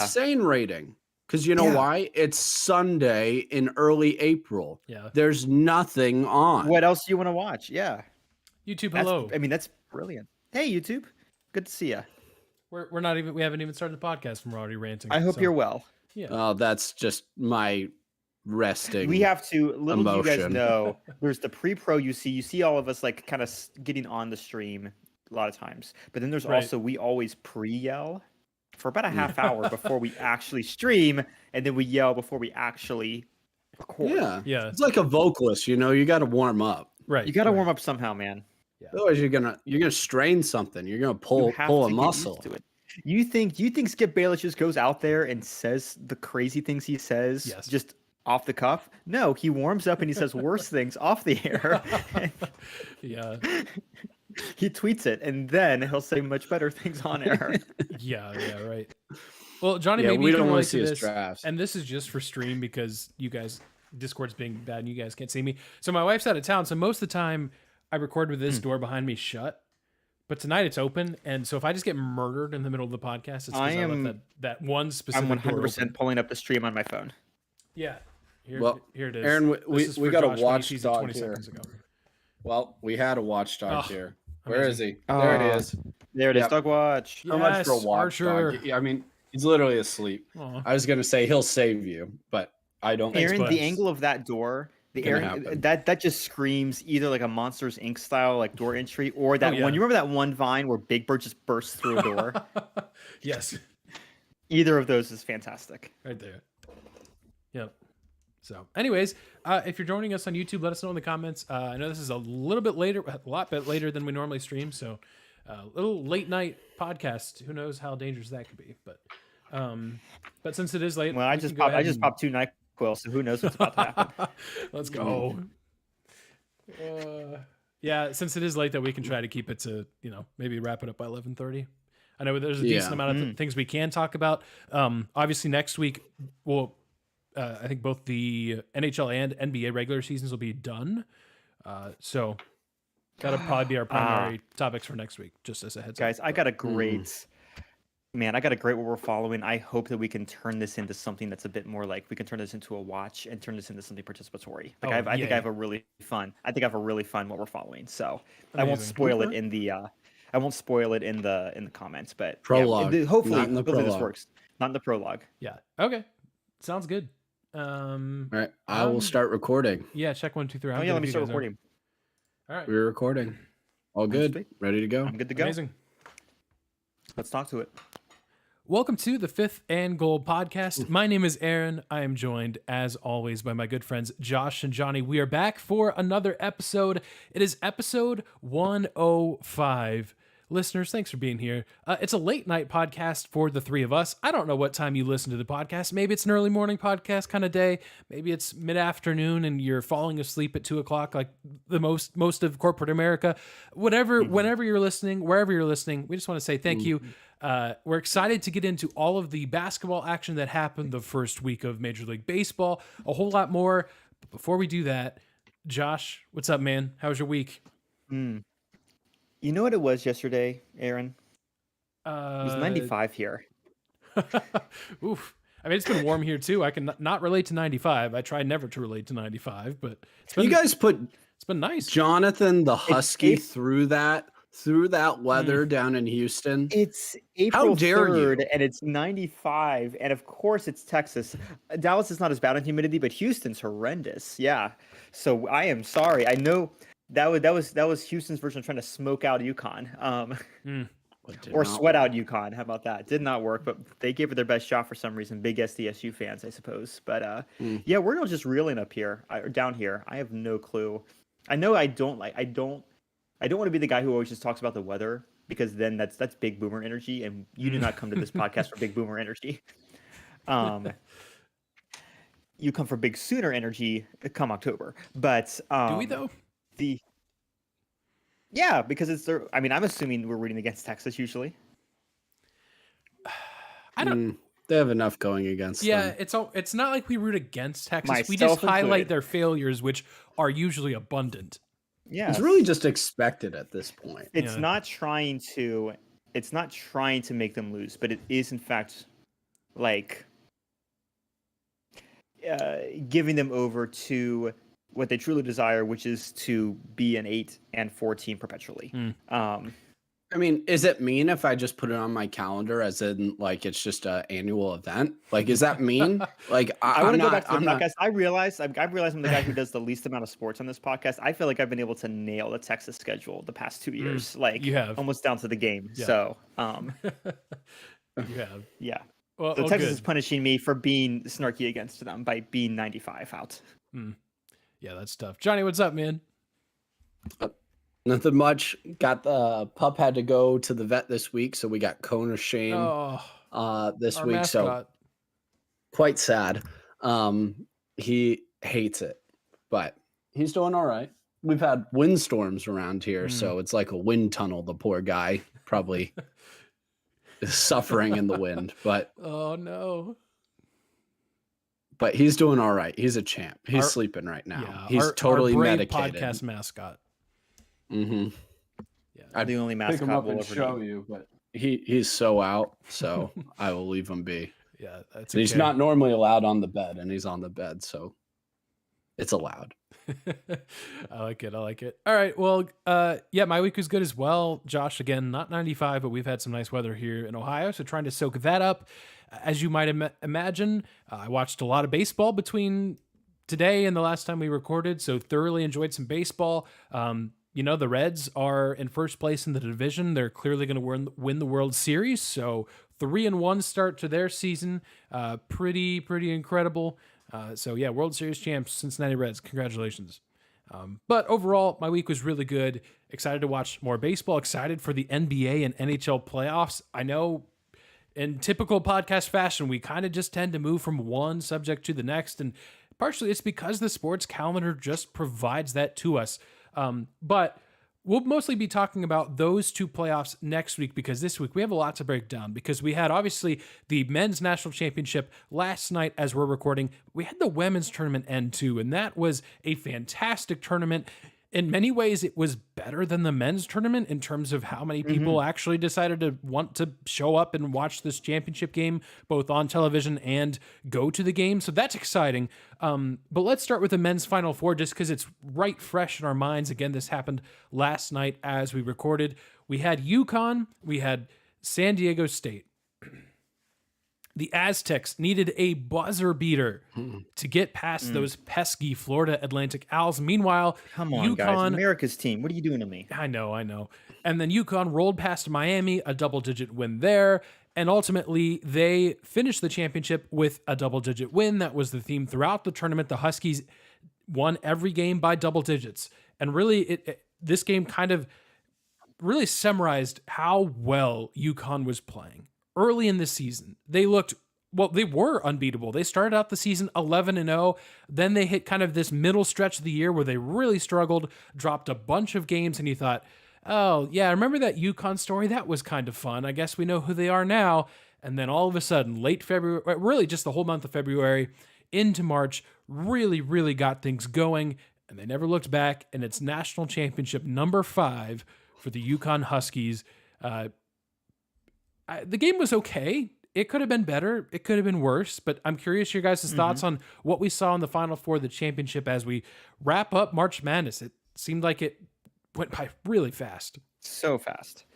insane rating. Because you know why? It's Sunday in early April. Yeah. There's nothing on. What else do you want to watch? Yeah. YouTube, hello. That's brilliant. Hey, YouTube. Good to see you. We haven't even started the podcast and we're already ranting. I hope you're well. Yeah. Oh, that's just my resting. We have to, little do you guys emotion. know, there's the pre-pro you see all of us like kind of getting on the stream a lot of times. But then there's also, we always pre-yell for about a half hour before we actually stream, and then we yell before we actually record. Yeah. It's like a vocalist, you got to warm up. Right. You got to warm up somehow, man. Yeah. Otherwise you're gonna strain something. You're gonna pull a muscle. To it. You think Skip Bayless just goes out there and says the crazy things he says just off the cuff? No, he warms up and he says worse things off the air. Yeah. He tweets it and then he'll say much better things on air. Yeah, right. Well, Johnny, maybe we you don't can want relate to see to his this, drafts. and this is just for stream because you guys, Discord's being bad and you guys can't see me. So my wife's out of town, so most of the time I record with this door behind me shut. But tonight it's open, and so if I just get murdered in the middle of the podcast, it's because I left that one specific I'm door 100% open. pulling up the stream on my phone. Yeah. Here it is. Aaron, we got Josh a watchdog 20 here. seconds ago. Well, we had a watchdog here. Where amazing. is he? There it is. There it is. Dog watch. How much for a Yes, watchdog? Archer. I mean, he's literally asleep. Aw. I was gonna say he'll save you, but I don't. Aaron, buds. the angle of that door, that just screams either like a Monsters Inc. style like door entry, or that one. You remember that one Vine where Big Bird just bursts through a door? Yes. Either of those is fantastic. Right there. Yep. So, anyways, if you're joining us on YouTube, let us know in the comments. I know this is a lot bit later than we normally stream, so a little late night podcast. Who knows how dangerous that could be? But since it is late, well, I just popped 2 NyQuil, so who knows what's about to happen? Let's go. Yeah, since it is late, that we can try to keep it to maybe wrap it up by 11:30. I know there's a decent amount of things we can talk about. Obviously, next week I think both the NHL and NBA regular seasons will be done. So that'll probably be our primary topics for next week, just as a heads up. Guys, I got a great what we're following. I hope that we can turn this into something that's a bit more like we can turn this into a watch and turn this into something participatory. Like I think I have a really fun what we're following. So I won't spoil it in the comments, but prologue. Hopefully this works. Not in the prologue. Yeah. Okay. Sounds good. All right, I will start recording. Yeah, check 1, 2, 3. Oh yeah, let me start recording. All right, we're recording. All good. Ready to go. I'm good to go. Amazing. Let's talk to it. Welcome to the Fifth and Goal podcast. My name is Aaron. I am joined, as always, by my good friends Josh and Johnny. We are back for another episode. It is episode 105. Listeners, thanks for being here. It's a late night podcast for the three of us. I don't know what time you listen to the podcast. Maybe it's an early morning podcast kind of day. Maybe it's mid-afternoon and you're falling asleep at 2 o'clock like the most of corporate America. Whenever you're listening, wherever you're listening, we just want to say thank you. We're excited to get into all of the basketball action that happened the first week of Major League Baseball. A whole lot more. But before we do that, Josh, what's up, man? How was your week? You know what it was yesterday, Aaron? It was 95 here. Oof. I mean, it's been warm here too. I can not relate to 95. I try never to relate to 95, but it's been, it's been nice. Jonathan the Husky through that weather down in Houston. It's April How dare 3rd you? and it's 95, and of course it's Texas. Dallas is not as bad on humidity, but Houston's horrendous. Yeah. So I am sorry. I know that was Houston's version of trying to smoke out UConn. Or sweat out UConn. How about that? Did not work, but they gave it their best shot for some reason. Big SDSU fans, I suppose. But yeah, we're all just reeling up here, down here. I have no clue. I know I don't want to be the guy who always just talks about the weather, because then that's big boomer energy, and you do not come to this podcast for big boomer energy. You come for big sooner energy come October. But do we though? Yeah, because it's their. I mean, I'm assuming we're rooting against Texas usually. I don't. They have enough going against them. Yeah, it's not like we root against Texas. Myself we just highlight included. their failures, which are usually abundant. Yeah, It's really just expected at this point. It's not trying to make them lose, but it is in fact like giving them over to what they truly desire, which is to be an 8-4 team perpetually. I mean, is it mean if I just put it on my calendar as in like it's just an annual event? Like, is that mean? Like, I want to go back to the I'm not. podcast. I realize I'm the guy who does the least amount of sports on this podcast. I feel like I've been able to nail the Texas schedule the past 2 years, like you have almost down to the game. Yeah. So, You have. yeah. Well, So Texas good. is punishing me for being snarky against them by being 95 out. Yeah, that's tough. Johnny, what's up, man? Nothing much. Got the pup had to go to the vet this week, so we got cone of shame this Our week. mascot. So quite sad. He hates it, but he's doing all right. We've had windstorms around here, so it's like a wind tunnel. The poor guy probably is suffering in the wind, but Oh no. but he's doing all right. He's a champ. He's Our- sleeping right now. Yeah, He's totally our brave medicated. podcast mascot. Mm-hmm. Yeah. I'm the only mascot Pick him up we'll and ever show need. you, but he's so out, so I will leave him be. Yeah, that's He's okay. not normally allowed on the bed, and he's on the bed, so it's allowed. I like it. All right. Well, yeah, my week was good as well. Josh, again, not 95, but we've had some nice weather here in Ohio, so trying to soak that up. As you might imagine, I watched a lot of baseball between today and the last time we recorded, so thoroughly enjoyed some baseball. The Reds are in first place in the division. They're clearly going to win the World Series, so 3-1 start to their season. Pretty incredible. So yeah, World Series champs, Cincinnati Reds. Congratulations. But overall, my week was really good. Excited to watch more baseball. Excited for the NBA and NHL playoffs. I know in typical podcast fashion, we kind of just tend to move from one subject to the next. And partially it's because the sports calendar just provides that to us. But we'll mostly be talking about those two playoffs next week, because this week we have a lot to break down, because we had obviously the men's national championship last night as we're recording. We had the women's tournament end too, and that was a fantastic tournament. In many ways, it was better than the men's tournament in terms of how many people actually decided to want to show up and watch this championship game, both on television and go to the game. So that's exciting. But let's start with the men's Final Four, just because it's right fresh in our minds. Again, this happened last night as we recorded. We had UConn, we had San Diego State. The Aztecs needed a buzzer beater to get past those pesky Florida Atlantic Owls. Meanwhile, Come on, guys. America's team. What are you doing to me? I know. And then UConn rolled past Miami, a double-digit win there. And ultimately, they finished the championship with a double-digit win. That was the theme throughout the tournament. The Huskies won every game by double digits. And really, this game kind of really summarized how well UConn was playing. Early in the season, they were unbeatable. They started out the season 11-0. Then they hit kind of this middle stretch of the year where they really struggled, dropped a bunch of games, and you thought, oh, yeah, remember that UConn story? That was kind of fun. I guess we know who they are now. And then all of a sudden, late February, really just the whole month of February into March, really got things going, and they never looked back, and it's national championship number 5 for the UConn Huskies. The game was okay. It could have been better. It could have been worse, but I'm curious your guys' thoughts on what we saw in the Final Four of the championship as we wrap up March Madness. It seemed like it went by really fast. So fast.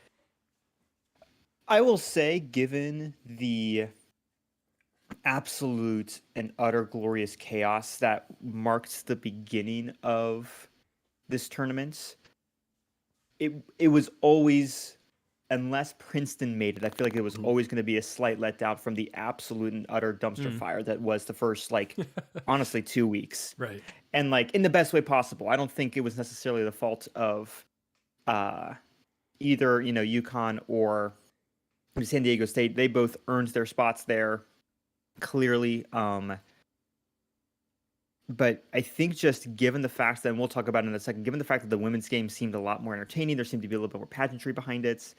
I will say, given the absolute and utter glorious chaos that marked the beginning of this tournament, it was always, unless Princeton made it, I feel like it was always going to be a slight letdown from the absolute and utter dumpster fire that was the first, honestly, 2 weeks. Right. And, in the best way possible. I don't think it was necessarily the fault of either, UConn or San Diego State. They both earned their spots there, clearly. But I think just given the fact that, and we'll talk about it in a second, given the fact that the women's game seemed a lot more entertaining, there seemed to be a little bit more pageantry behind it.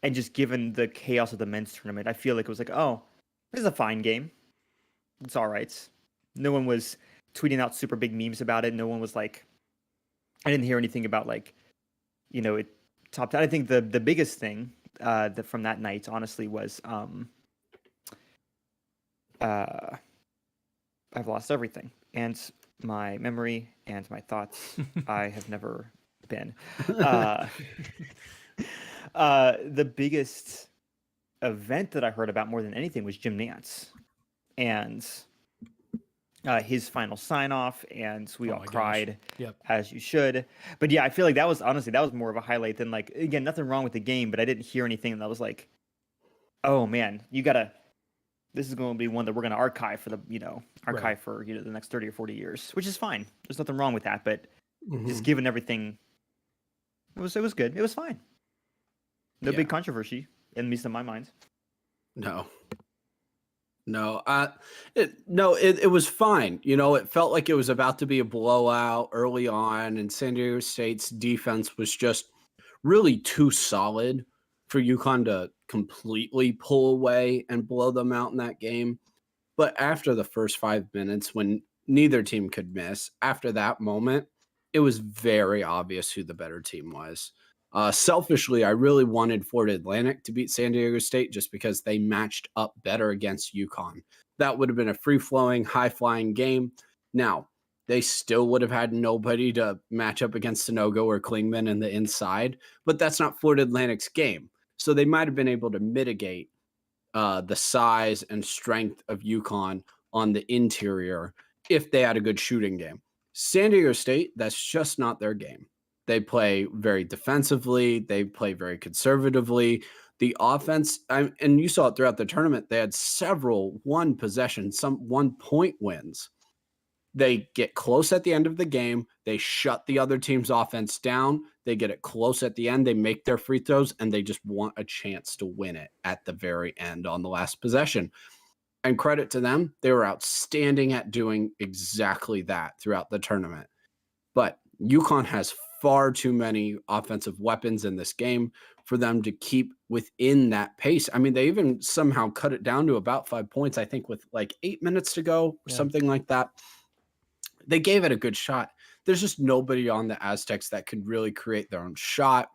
And just given the chaos of the men's tournament, I feel like it was like, oh, this is a fine game. It's all right. No one was tweeting out super big memes about it. No one was I didn't hear anything about it topped out. I think the biggest thing from that night, honestly, was I've lost everything, and my memory and my thoughts. I have never been. Uh, the biggest event that I heard about more than anything was Jim Nance and his final sign off, and we Oh all my gosh. cried, Yep. as you should. But yeah, I feel like that was more of a highlight than like, again, nothing wrong with the game, but I didn't hear anything that was like, oh man, this is going to be one that we're going to archive for the the next 30 or 40 years, which is fine. There's nothing wrong with that, but just given everything, it was good. It was fine. No big controversy, at least in my mind. No, it was fine. It felt like it was about to be a blowout early on, and San Diego State's defense was just really too solid for UConn to completely pull away and blow them out in that game. But after the first 5 minutes, when neither team could miss, after that moment, it was very obvious who the better team was. Selfishly, I really wanted Florida Atlantic to beat San Diego State just because they matched up better against UConn. That would have been a free-flowing, high-flying game. Now, they still would have had nobody to match up against Sonogo or Klingman in the inside, but that's not Florida Atlantic's game. So they might have been able to mitigate the size and strength of UConn on the interior if they had a good shooting game. San Diego State, that's just not their game. They play very defensively. They play very conservatively. The offense, and you saw it throughout the tournament, they had several one-possession, some one-point wins. They get close at the end of the game. They shut the other team's offense down. They get it close at the end. They make their free throws, and they just want a chance to win it at the very end on the last possession. And credit to them, they were outstanding at doing exactly that throughout the tournament. But UConn has far too many offensive weapons in this game for them to keep within that pace. I mean, they even somehow cut it down to about 5 points, I think, with like 8 minutes to go or something like that. They gave it a good shot. There's just nobody on the Aztecs that could really create their own shot.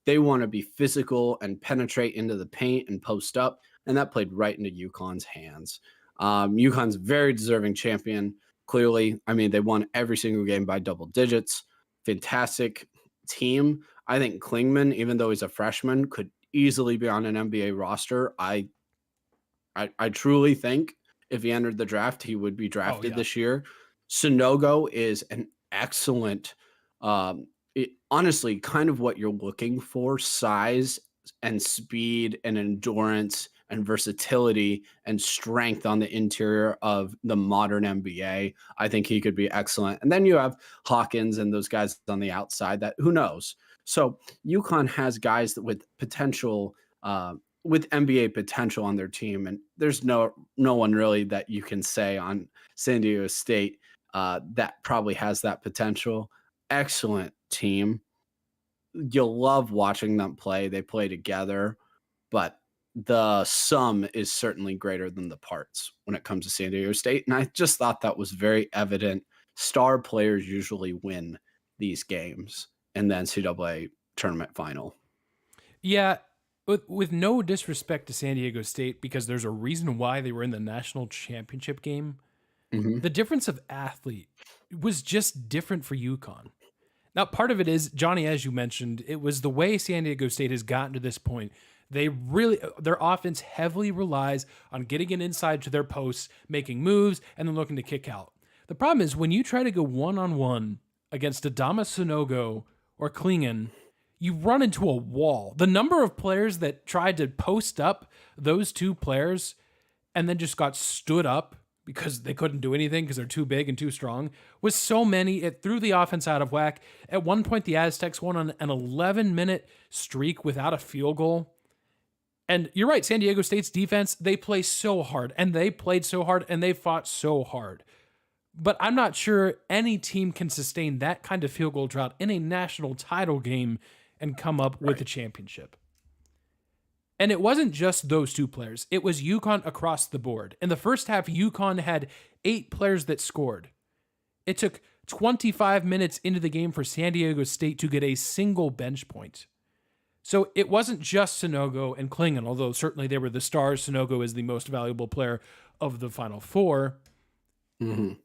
They want to be physical and penetrate into the paint and post up, and that played right into UConn's hands. UConn's very deserving champion, clearly. I mean, they won every single game by double digits. Fantastic team. I think Klingman, even though he's a freshman, could easily be on an NBA roster. I truly think if he entered the draft, he would be drafted this year. Sonogo is an excellent, honestly, kind of what you're looking for: size and speed and endurance and versatility and strength on the interior of the modern NBA. I think he could be excellent. And then you have Hawkins and those guys on the outside that who knows. So UConn has guys that with potential, with NBA potential on their team. And there's no one really that you can say on San Diego State that probably has that potential. Excellent team. You'll love watching them play. They play together, but the sum is certainly greater than the parts when it comes to San Diego State. And I just thought that was very evident. Star players usually win these games in the NCAA tournament final. Yeah. With no disrespect to San Diego State, because there's a reason why they were in the national championship game. Mm-hmm. The difference of athlete was just different for UConn. Now, part of it is, Jonny, as you mentioned, it was the way San Diego State has gotten to this point. Their offense heavily relies on getting it inside to their posts, making moves, and then looking to kick out. The problem is when you try to go one-on-one against Adama Sonogo or Klingen, you run into a wall. The number of players that tried to post up those two players and then just got stood up because they couldn't do anything because they're too big and too strong was so many. It threw the offense out of whack. At one point, the Aztecs went on an 11-minute streak without a field goal. And you're right, San Diego State's defense, they play so hard, and they played so hard, and they fought so hard. But I'm not sure any team can sustain that kind of field goal drought in a national title game and come up with a championship. And it wasn't just those two players. It was UConn across the board. In the first half, UConn had 8 players that scored. It took 25 minutes into the game for San Diego State to get a single bench point. So it wasn't just Sonogo and Klingon, although certainly they were the stars. Sonogo is the most valuable player of the Final Four.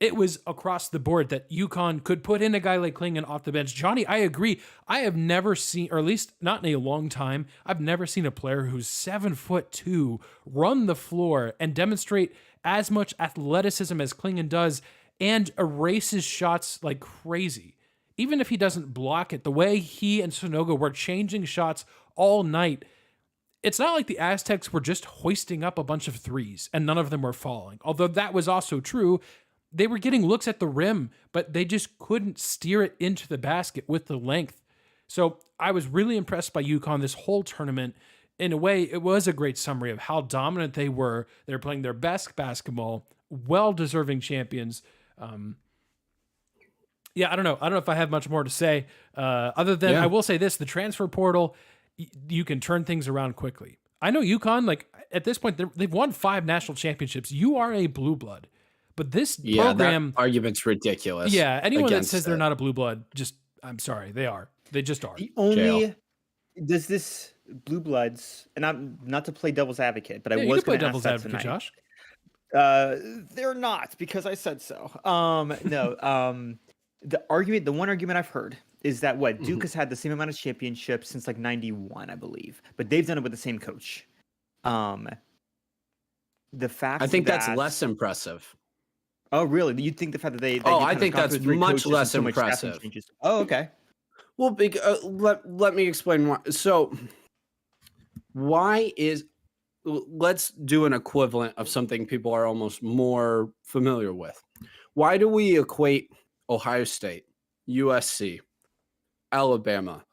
It was across the board that UConn could put in a guy like Klingon off the bench. Jonny, I agree. I have never seen, or at least not in a long time, I've never seen a player who's 7'2" run the floor and demonstrate as much athleticism as Klingon does and erases shots like crazy. Even if he doesn't block it, the way he and Sonogo were changing shots all night, it's not like the Aztecs were just hoisting up a bunch of threes and none of them were falling. Although that was also true. They were getting looks at the rim, but they just couldn't steer it into the basket with the length. So I was really impressed by UConn this whole tournament. In a way, it was a great summary of how dominant they were. They're playing their best basketball, well-deserving champions. Yeah, I don't know. I don't know if I have much more to say. Other than I will say this, the transfer portal, you can turn things around quickly. I know UConn, like at this point, they've won 5 national championships. You are a blue blood. But this program... that argument's ridiculous. Yeah, anyone that says they're not a blue blood, just, I'm sorry, they are. They just are. The only... Does this blue bloods, and I'm not to play devil's advocate, but I was going to ask that tonight. Josh. They're not, because I said so. No, the one argument I've heard is that Duke has had the same amount of championships since like 91, I believe, but they've done it with the same coach. The fact I think that's less impressive. Oh, really? You think the fact that they I think that's much less impressive. Oh, okay. Well, let me explain why. So, let's do an equivalent of something people are almost more familiar with. Why do we equate Ohio State, USC, Alabama,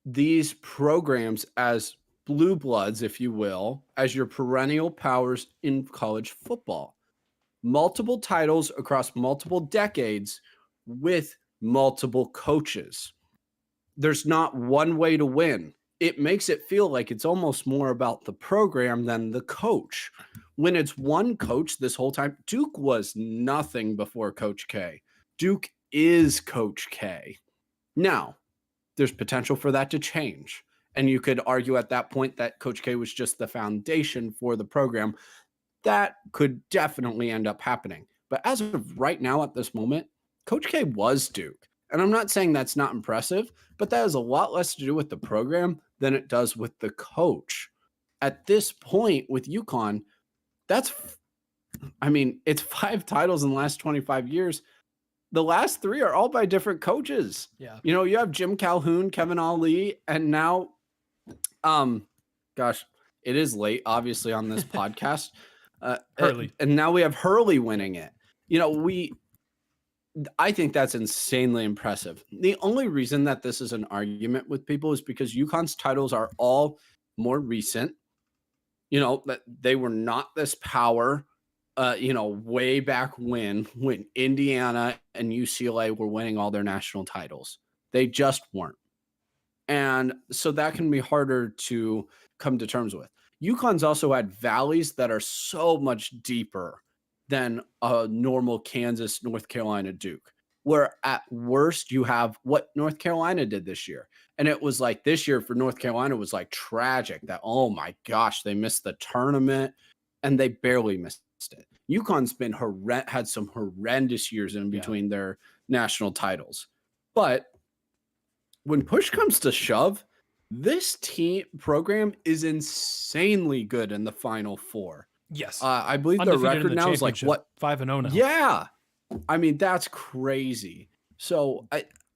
these programs as blue bloods, if you will, as your perennial powers in college football? Multiple titles across multiple decades with multiple coaches. There's not one way to win. It makes it feel like it's almost more about the program than the coach. When it's one coach this whole time, Duke was nothing before Coach K. Duke is Coach K. Now, there's potential for that to change. And you could argue at that point that Coach K was just the foundation for the program. That could definitely end up happening. But as of right now, at this moment, Coach K was Duke. And I'm not saying that's not impressive, but that has a lot less to do with the program than it does with the coach. At this point with UConn, it's 5 titles in the last 25 years. The last 3 are all by different coaches. Yeah. You know, you have Jim Calhoun, Kevin Ali, and now, it is late, obviously, on this podcast. Hurley. And now we have Hurley winning it. You know, I think that's insanely impressive. The only reason that this is an argument with people is because UConn's titles are all more recent. You know, that they were not this power, way back when Indiana and UCLA were winning all their national titles. They just weren't. And so that can be harder to come to terms with. UConn's also had valleys that are so much deeper than a normal Kansas, North Carolina, Duke, where at worst you have what North Carolina did this year. And it was like this year for North Carolina was like tragic that, oh my gosh, they missed the tournament and they barely missed it. UConn's been had some horrendous years in between their national titles. But when push comes to shove, this team program is insanely good in the Final Four. Yes. I believe the record now is like what 5-0 now. Yeah. I mean, that's crazy. So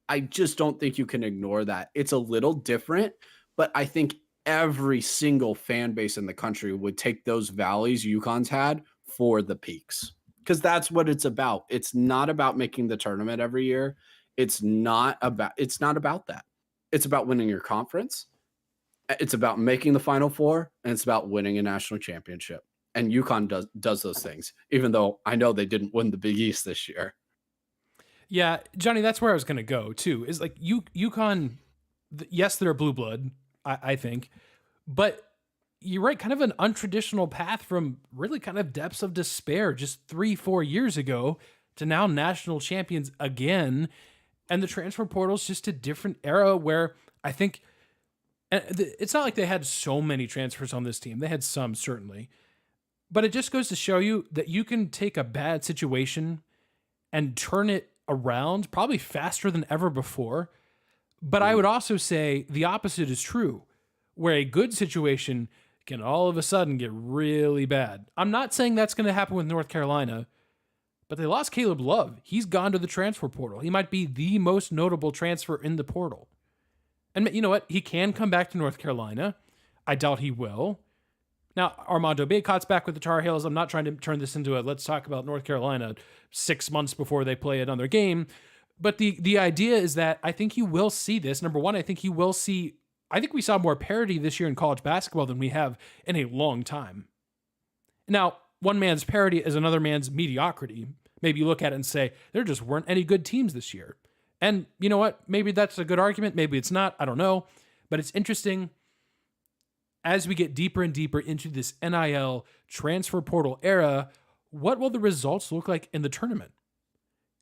I just don't think you can ignore that. It's a little different, but I think every single fan base in the country would take those valleys UConn's had for the peaks. Because that's what it's about. It's not about making the tournament every year. It's not about that. It's about winning your conference. It's about making the Final Four, and it's about winning a national championship. And UConn does those things, even though I know they didn't win the Big East this year. Yeah, Jonny, that's where I was going to go too. Is like UConn, yes, they're a blue blood, I think, but you're right, kind of an untraditional path from really kind of depths of despair just 3-4 years ago to now national champions again. And the transfer portal is just a different era where I think And it's not like they had so many transfers on this team. They had some, certainly. But it just goes to show you that you can take a bad situation and turn it around probably faster than ever before. But I would also say the opposite is true, where a good situation can all of a sudden get really bad. I'm not saying that's going to happen with North Carolina, but they lost Caleb Love. He's gone to the transfer portal. He might be the most notable transfer in the portal. And you know what? He can come back to North Carolina. I doubt he will. Now, Armando Bacot's back with the Tar Heels. I'm not trying to turn this into a let's talk about North Carolina 6 months before they play another game. But the idea is that I think you will see this. Number one, I think we saw more parity this year in college basketball than we have in a long time. Now, one man's parity is another man's mediocrity. Maybe you look at it and say, there just weren't any good teams this year. And you know what? Maybe that's a good argument. Maybe it's not. I don't know. But it's interesting as we get deeper and deeper into this NIL transfer portal era, what will the results look like in the tournament?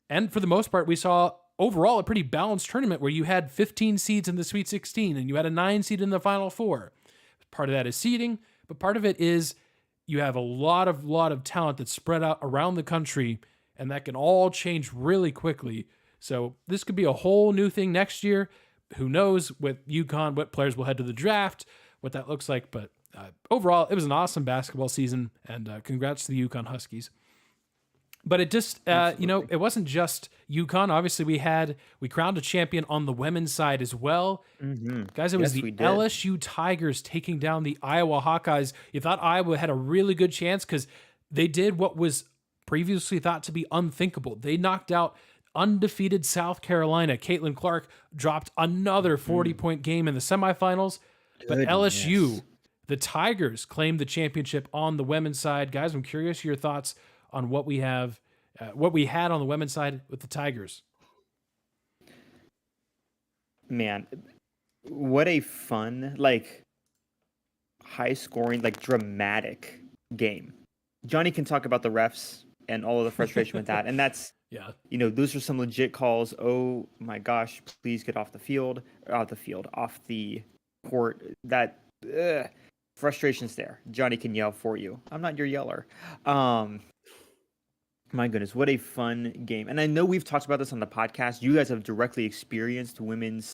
And for the most part, we saw overall a pretty balanced tournament where you had 15 seeds in the Sweet 16 and you had a 9 seed in the Final Four. Part of that is seeding, but part of it is you have a lot of talent that's spread out around the country, and that can all change really quickly. So this could be a whole new thing next year. Who knows with UConn, what players will head to the draft, what that looks like. But overall, it was an awesome basketball season, and congrats to the UConn Huskies. But it just, it wasn't just UConn. Obviously, we crowned a champion on the women's side as well. Mm-hmm. Guys, it was the LSU Tigers taking down the Iowa Hawkeyes. You thought Iowa had a really good chance because they did what was previously thought to be unthinkable. They knocked out undefeated South Carolina. Caitlin Clark dropped another 40-point game in the semifinals. But LSU, the Tigers, claimed the championship on the women's side. Guys, I'm curious your thoughts on what we had on the women's side with the Tigers. Man, what a fun, high scoring, dramatic game. Jonny can talk about the refs and all of the frustration with that. And that's, those are some legit calls. Oh my gosh, please get off the court. That frustration's there. Jonny can yell for you. I'm not your yeller. My goodness, what a fun game. And I know we've talked about this on the podcast. You guys have directly experienced women's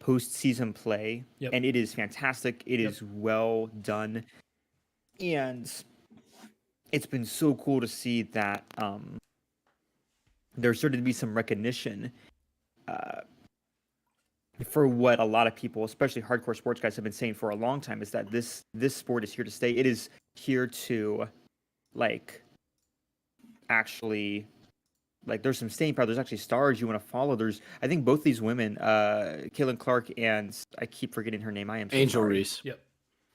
postseason play, and it is fantastic. It is well done. And it's been so cool to see that there started to be some recognition for what a lot of people, especially hardcore sports guys, have been saying for a long time, is that this sport is here to stay. It is here to, actually, there's some staying power. There's actually stars you want to follow. I think both these women, Caitlin Clark and I keep forgetting her name. I am so Angel sorry. Reese. Yep.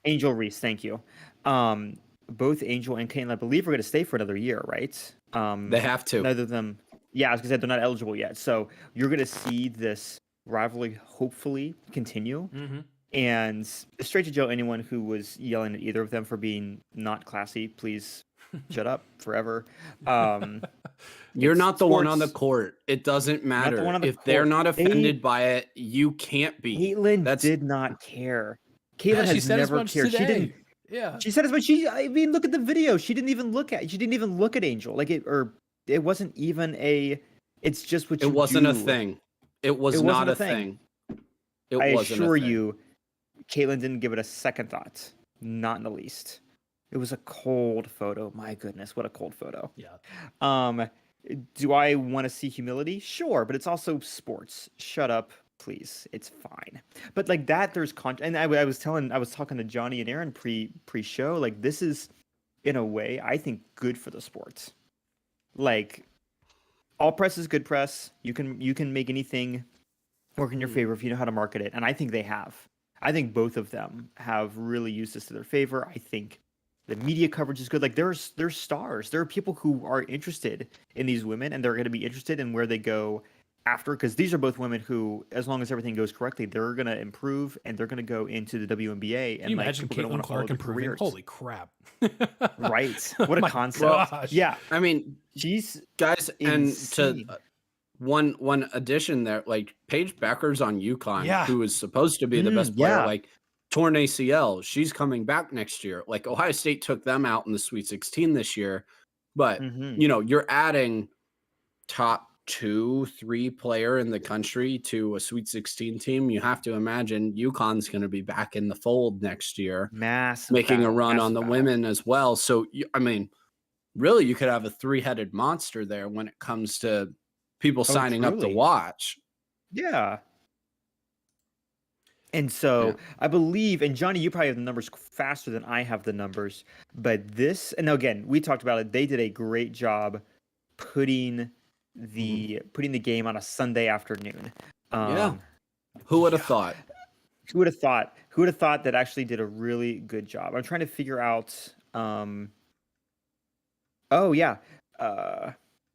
Angel Reese. Thank you. Both Angel and Caitlin, I believe, are going to stay for another year, right? They have to. Neither of them. Yeah, I was going to say they're not eligible yet. So you're going to see this rivalry hopefully continue. Mm-hmm. And straight to Joe, anyone who was yelling at either of them for being not classy, please shut up forever. You're not the one on the court. It doesn't matter. If they're not offended by it, you can't be. Caitlin did not care. Caitlin has never cared. Today. She didn't. Yeah. She said as much. Look at the video. She didn't even look at Angel. It wasn't even a. It's just what you do. It wasn't a thing. It was not a thing. I assure you, Caitlin didn't give it a second thought. Not in the least. It was a cold photo. My goodness, what a cold photo. Yeah. Do I want to see humility? Sure, but it's also sports. Shut up, please. It's fine. But that, there's and I was talking to Jonny and Aaron pre-show. This is, in a way, I think good for the sport. All press is good press. You can make anything work in your favor if you know how to market it, and I think they have. I think both of them have really used this to their favor. I think the media coverage is good. There's stars. There are people who are interested in these women, and they're going to be interested in where they go after, because these are both women who, as long as everything goes correctly, they're going to improve and they're going to go into the WNBA. And can you imagine Caitlin Clark improving? Holy crap! Right? What a concept! Gosh. Yeah, I mean, she's guys, insane. and one addition there, like Paige Becker's on UConn, Yeah. who is supposed to be the best player, Yeah. like torn ACL. She's coming back next year. Like Ohio State took them out in the Sweet 16 this year, but Mhm. you're adding top 2-3 player in the country to a Sweet 16 team. You have to imagine UConn's going to be back in the fold next year, Massive making a battle, run on massive the battle. women as well. So I mean, really, you could have a 3-headed monster there when it comes to people signing up to truly. watch. Yeah. And so I believe, and Johnny, you probably have the numbers faster than I have the numbers, but this, and again, we talked about it. They did a great job putting the game on a Sunday afternoon. Yeah. Who would have yeah. thought? Who would have thought? Who would have thought that actually did a really good job? I'm trying to figure out. Oh yeah.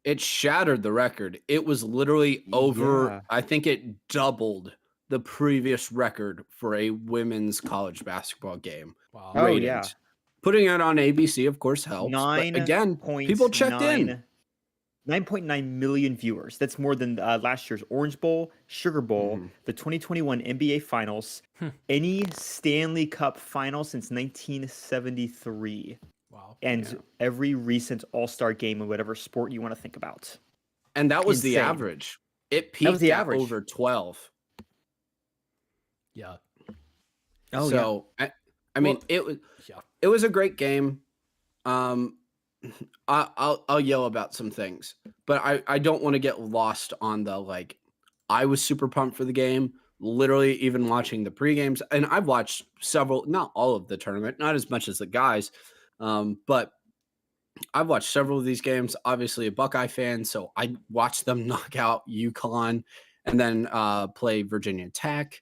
It shattered the record. It was literally over. Yeah. I think it doubled the previous record for a women's college basketball game. Wow. Oh ratings. yeah. Putting it on ABC, of course, helps. But again, people checked in. 9.9 million viewers. That's more than last year's Orange Bowl, Sugar Bowl, the 2021 NBA Finals, any Stanley Cup final since 1973. Wow. And every recent All-Star game in whatever sport you want to think about. And that was the Insane. average. It That was peaked the at average. over 12. Yeah. Oh, so I mean, it was a great game. I'll yell about some things, but I don't want to get lost on the like. I was super pumped for the game. Literally, even watching the pre-games, and I've watched several, not all of the tournament, not as much as the guys, but I've watched several of these games. Obviously, a Buckeye fan, so I watched them knock out UConn and then play Virginia Tech,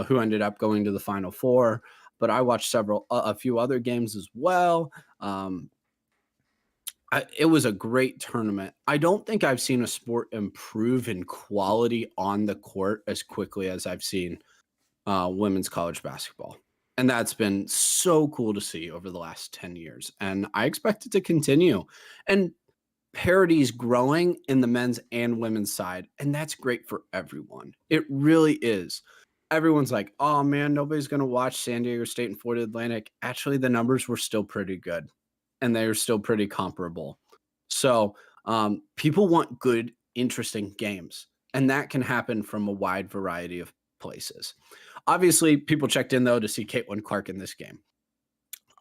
who ended up going to the Final Four. But I watched a few other games as well. It was a great tournament. I don't think I've seen a sport improve in quality on the court as quickly as I've seen women's college basketball. And that's been so cool to see over the last 10 years. And I expect it to continue. And parity is growing in the men's and women's side. And that's great for everyone. It really is. Everyone's like, oh man, nobody's going to watch San Diego State and Florida Atlantic. Actually, the numbers were still pretty good. And they're still pretty comparable. So people want good, interesting games. And that can happen from a wide variety of places. Obviously, people checked in, though, to see Caitlin Clark in this game.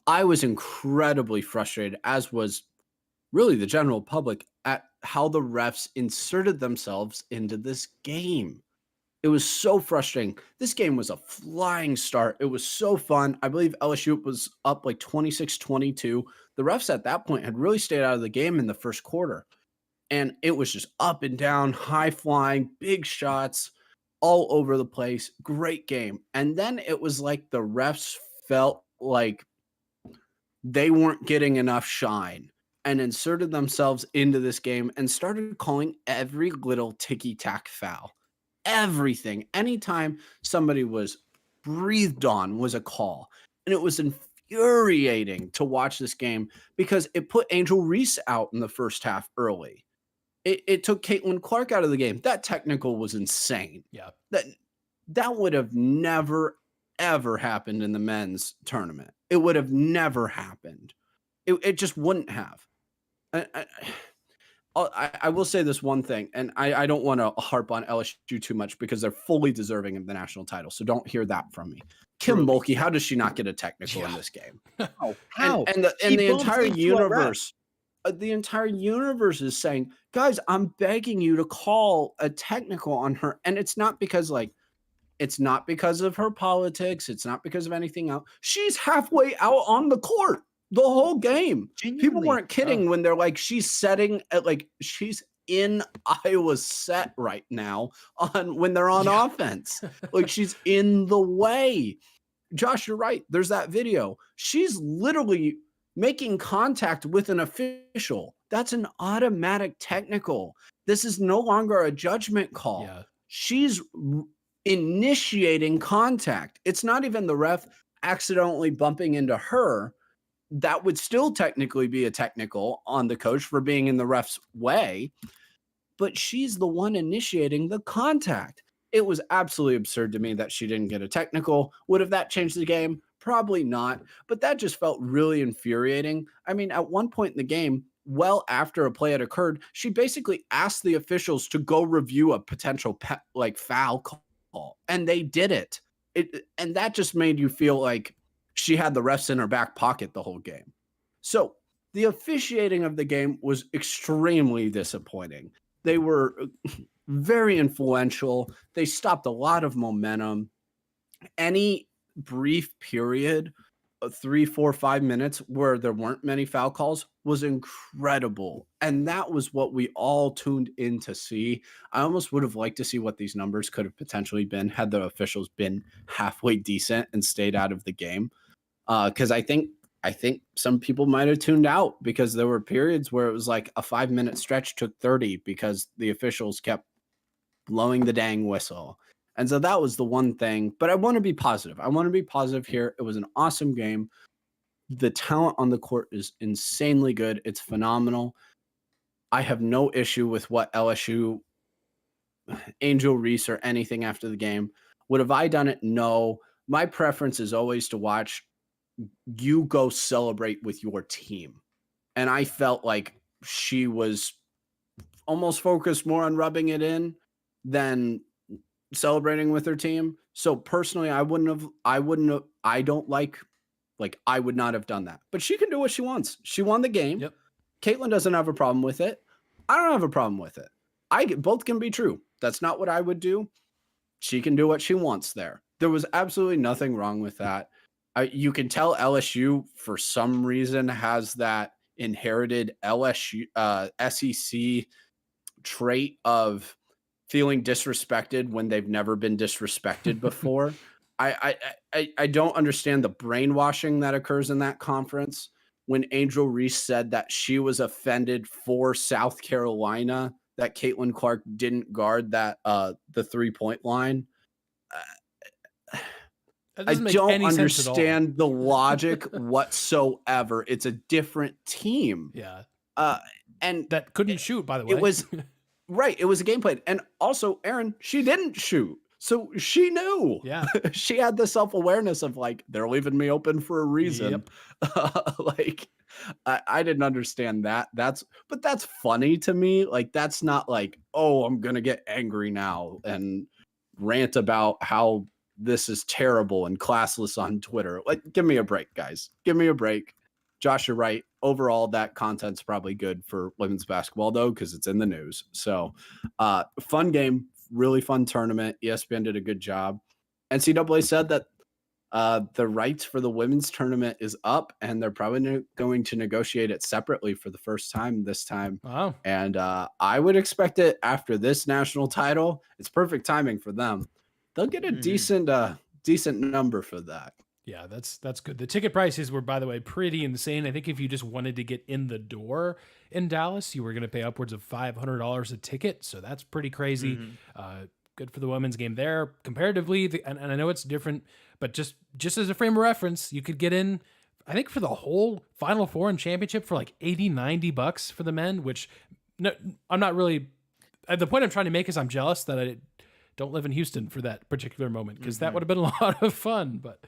I was incredibly frustrated, as was really the general public, at how the refs inserted themselves into this game. It was so frustrating. This game was a flying start. It was so fun. I believe LSU was up like 26-22. The refs at that point had really stayed out of the game in the first quarter. And it was just up and down, high flying, big shots all over the place. Great game. And then it was like the refs felt like they weren't getting enough shine and inserted themselves into this game and started calling every little ticky-tack foul. Everything. Anytime somebody was breathed on was a call. And it was infuriating to watch this game because it put Angel Reese out in the first half early. It took Caitlin Clark out of the game. That technical was insane. Yeah. That would have never, ever happened in the men's tournament. It would have never happened. It just wouldn't have. I will say this one thing, and I don't want to harp on LSU too much because they're fully deserving of the national title. So don't hear that from me. Kim Mulkey, how does she not get a technical in this game? How? And the entire universe, is saying, guys, I'm begging you to call a technical on her. And it's not because of her politics. It's not because of anything else. She's halfway out on the court the whole game. Genuinely. People weren't kidding when they're like, she's in Iowa's set right now when they're on offense. Like she's in the way. Josh, you're right. There's that video. She's literally making contact with an official. That's an automatic technical. This is no longer a judgment call. Yeah. She's initiating contact. It's not even the ref accidentally bumping into her. That would still technically be a technical on the coach for being in the ref's way. but she's the one initiating the contact. It was absolutely absurd to me that she didn't get a technical. Would have that changed the game? Probably not, but that just felt really infuriating. I mean, at one point in the game, well after a play had occurred, she basically asked the officials to go review a potential foul call, and they did it. And that just made you feel like she had the refs in her back pocket the whole game. So the officiating of the game was extremely disappointing. They were very influential. They stopped a lot of momentum. Any brief period of 3, 4, 5 minutes where there weren't many foul calls was incredible. And that was what we all tuned in to see. I almost would have liked to see what these numbers could have potentially been had the officials been halfway decent and stayed out of the game. Because I think some people might have tuned out because there were periods where it was like a 5-minute stretch took 30 because the officials kept blowing the dang whistle. And so that was the one thing. But I want to be positive. I want to be positive here. It was an awesome game. The talent on the court is insanely good. It's phenomenal. I have no issue with what LSU, Angel Reese, or anything after the game. Would have I done it? No. My preference is always to watch you go celebrate with your team. And I felt like she was almost focused more on rubbing it in than celebrating with her team. So personally, I would not have done that. But she can do what she wants. She won the game. Yep. Caitlin doesn't have a problem with it. I don't have a problem with it. Both can be true. That's not what I would do. She can do what she wants there. There was absolutely nothing wrong with that. You can tell LSU for some reason has that inherited LSU SEC trait of feeling disrespected when they've never been disrespected before. I don't understand the brainwashing that occurs in that conference. When Angel Reese said that she was offended for South Carolina that Caitlin Clark didn't guard that the 3-point line. I don't understand the logic whatsoever. It's a different team. Yeah. And that couldn't shoot, by the way. It was right. It was a game plan. And also, Aaron, she didn't shoot. So she knew. Yeah. She had the self-awareness of like, they're leaving me open for a reason. Yep. I didn't understand that. But that's funny to me. Like, that's not like, oh, I'm going to get angry now and rant about how this is terrible and classless on Twitter. Like, give me a break, guys. Give me a break. Josh, you're right. Overall, that content's probably good for women's basketball, though, because it's in the news. So, fun game, really fun tournament. ESPN did a good job. NCAA said that the rights for the women's tournament is up, and they're probably going to negotiate it separately for the first time this time. Wow. And I would expect it after this national title. It's perfect timing for them. They'll get a decent number for that. Yeah, that's good. The ticket prices were, by the way, pretty insane. I think if you just wanted to get in the door in Dallas, you were going to pay upwards of $500 a ticket. So that's pretty crazy. Good for the women's game there. Comparatively, and I know it's different, but just as a frame of reference, you could get in, I think, for the whole Final Four and championship for like $80-$90 for the men, which I'm not really... The point I'm trying to make is I'm jealous that I don't live in Houston for that particular moment, because that would have been a lot of fun. But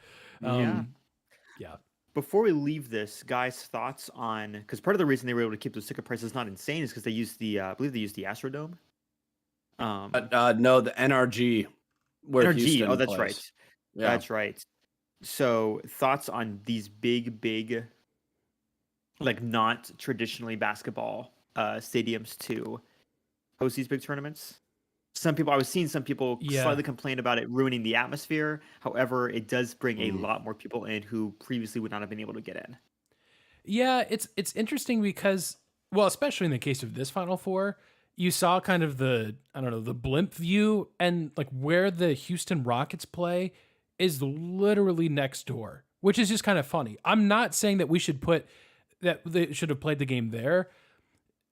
yeah. Before we leave this, guys, thoughts on, because part of the reason they were able to keep those ticket prices not insane is because they used I believe they used the Astrodome. No, the NRG. Where NRG. Houston Oh, that's plays. right. Yeah. That's right. So thoughts on these big, like not traditionally basketball stadiums to host these big tournaments? I was seeing some people slightly complain about it ruining the atmosphere. However, it does bring a lot more people in who previously would not have been able to get in. Yeah, it's interesting because, well, especially in the case of this Final Four, you saw kind of the blimp view, and like where the Houston Rockets play is literally next door, which is just kind of funny. I'm not saying that they should have played the game there,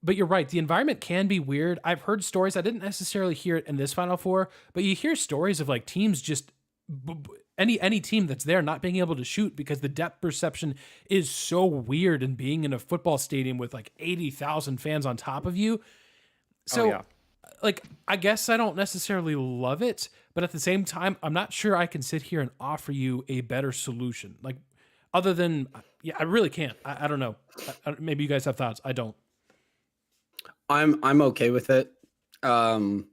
but you're right. The environment can be weird. I've heard stories. I didn't necessarily hear it in this Final Four, but you hear stories of like teams just any team that's there not being able to shoot because the depth perception is so weird, and being in a football stadium with like 80,000 fans on top of you. So like, I guess I don't necessarily love it, but at the same time, I'm not sure I can sit here and offer you a better solution. Like, other than, yeah, I really can't. I don't know. Maybe you guys have thoughts. I don't. I'm okay with it. I'm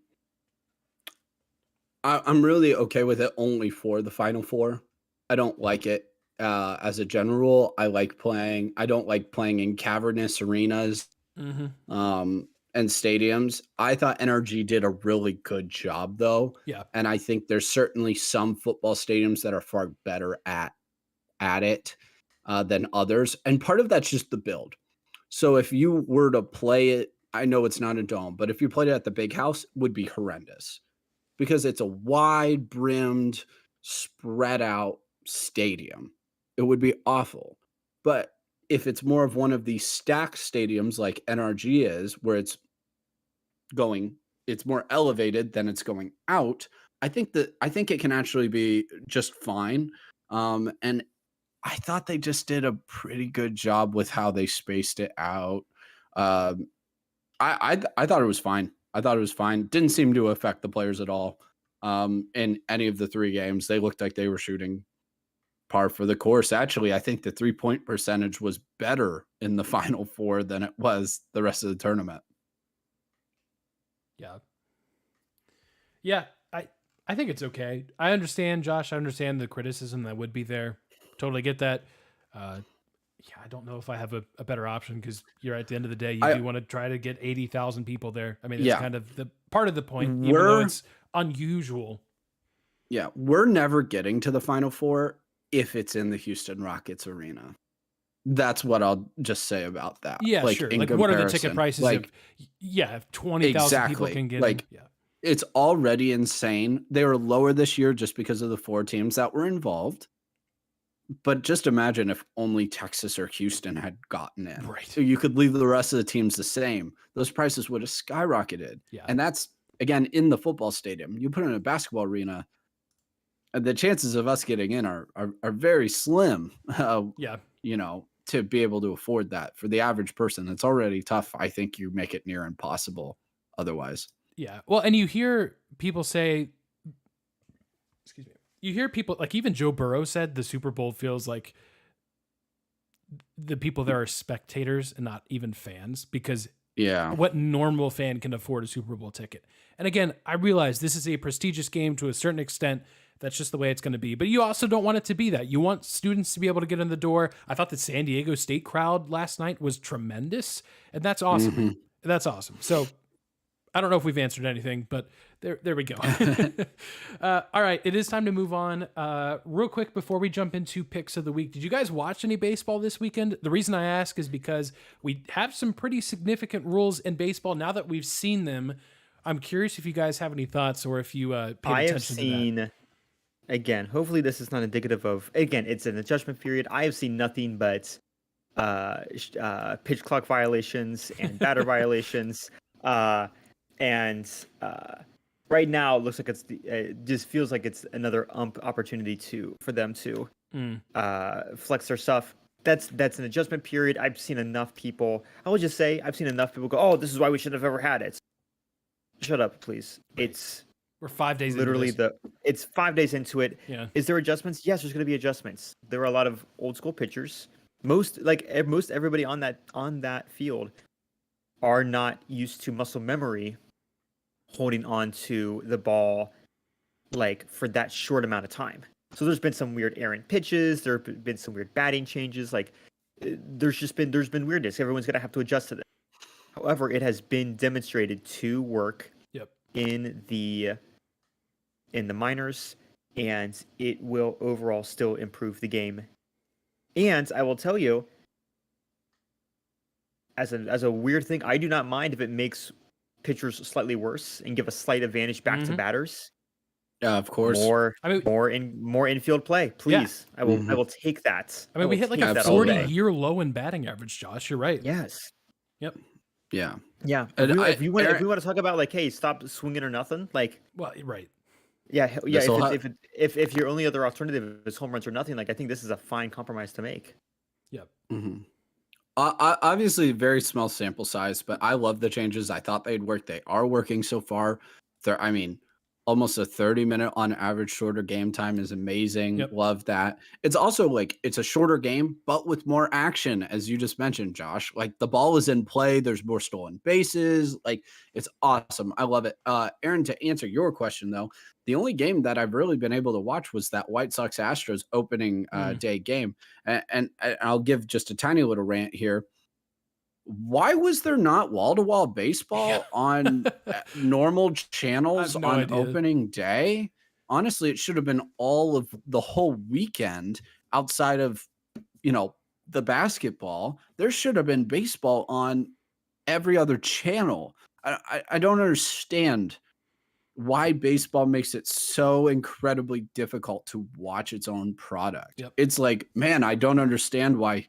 really okay with it only for the Final Four. I don't like it as a general rule. I don't like playing in cavernous arenas Mm-hmm. and stadiums. I thought NRG did a really good job though. Yeah. And I think there's certainly some football stadiums that are far better at it than others. And part of that's just the build. So if you were to play it, I know it's not a dome, but if you played it at the Big House, it would be horrendous because it's a wide brimmed, spread out stadium. It would be awful. But if it's more of one of these stacked stadiums like NRG is, where it's more elevated than it's going out, I think it can actually be just fine. And I thought they just did a pretty good job with how they spaced it out. Um, I thought it was fine. I thought it was fine. Didn't seem to affect the players at all. In any of the 3 games, they looked like they were shooting par for the course. Actually, I think the 3-point percentage was better in the Final Four than it was the rest of the tournament. Yeah. Yeah. I think it's okay. I understand, Josh. I understand the criticism that would be there. Totally get that. Yeah, I don't know if I have a better option because you're at the end of the day, you do want to try to get 80,000 people there. I mean, that's kind of the part of the point, even though it's unusual. Yeah, we're never getting to the Final Four if it's in the Houston Rockets arena. That's what I'll just say about that. Yeah, like, sure. In like, comparison, what are the ticket prices? Like, if 20,000 people can get like, in. Yeah. It's already insane. They were lower this year just because of the 4 teams that were involved. But just imagine if only Texas or Houston had gotten in. Right. So you could leave the rest of the teams the same. Those prices would have skyrocketed. Yeah. And that's, again, in the football stadium. You put it in a basketball arena, the chances of us getting in are very slim. Yeah. You know, to be able to afford that. For the average person, it's already tough. I think you make it near impossible otherwise. Yeah. Well, and you hear people say, excuse me, you hear people like even Joe Burrow said the Super Bowl feels like the people there are spectators and not even fans because what normal fan can afford a Super Bowl ticket? And again, I realize this is a prestigious game to a certain extent. That's just the way it's going to be. But you also don't want it to be that. You want students to be able to get in the door. I thought the San Diego State crowd last night was tremendous, and that's awesome. Mm-hmm. That's awesome. So I don't know if we've answered anything, but there we go. All right, it is time to move on. Real quick before we jump into picks of the week, did you guys watch any baseball this weekend? The reason I ask is because we have some pretty significant rules in baseball now that we've seen them. I'm curious if you guys have any thoughts or if you paid attention to that. Again, hopefully this is not indicative of, again, it's an adjustment period. I have seen nothing but pitch clock violations and batter violations. And right now, it looks like it just feels like it's another opportunity for them to flex their stuff. That's an adjustment period. I've seen enough people. I will just say I've seen enough people go, "Oh, this is why we should have ever had it." Shut up, please. Right. We're 5 days. Literally it's 5 days into it. Yeah. Is there adjustments? Yes, there's going to be adjustments. There are a lot of old school pitchers. Most everybody on that field are not used to muscle memory holding on to the ball like for that short amount of time. So there's been some weird errant pitches, there have been some weird batting changes, like there's been weirdness. Everyone's going to have to adjust to this. However, it has been demonstrated to work in the minors, and it will overall still improve the game. And I will tell you, as a weird thing, I do not mind if it makes pitchers slightly worse and give a slight advantage back to batters. Yeah, of course. More infield play, please. Yeah. I will take that. I mean, we hit like a 40-year low in batting average, Josh. You're right. Yes. Yep. Yeah. Yeah. If we want to talk about like, hey, stop swinging or nothing, like. Well, right. Yeah. If your only other alternative is home runs or nothing, like I think this is a fine compromise to make. Yep. Mm-hmm. Obviously, very small sample size, but I love the changes. I thought they'd work. They are working so far. I mean, almost a 30-minute on average shorter game time is amazing. Yep. Love that. It's also like it's a shorter game, but with more action, as you just mentioned, Josh. Like the ball is in play. There's more stolen bases. Like it's awesome. I love it. Aaron, to answer your question though, the only game that I've really been able to watch was that White Sox Astros opening day game. And I'll give just a tiny little rant here. Why was there not wall-to-wall baseball on normal channels no on idea. opening day? Honestly, it should have been all of the whole weekend outside of, the basketball. There should have been baseball on every other channel. I don't understand why baseball makes it so incredibly difficult to watch its own product. Yep. It's like, man, I don't understand why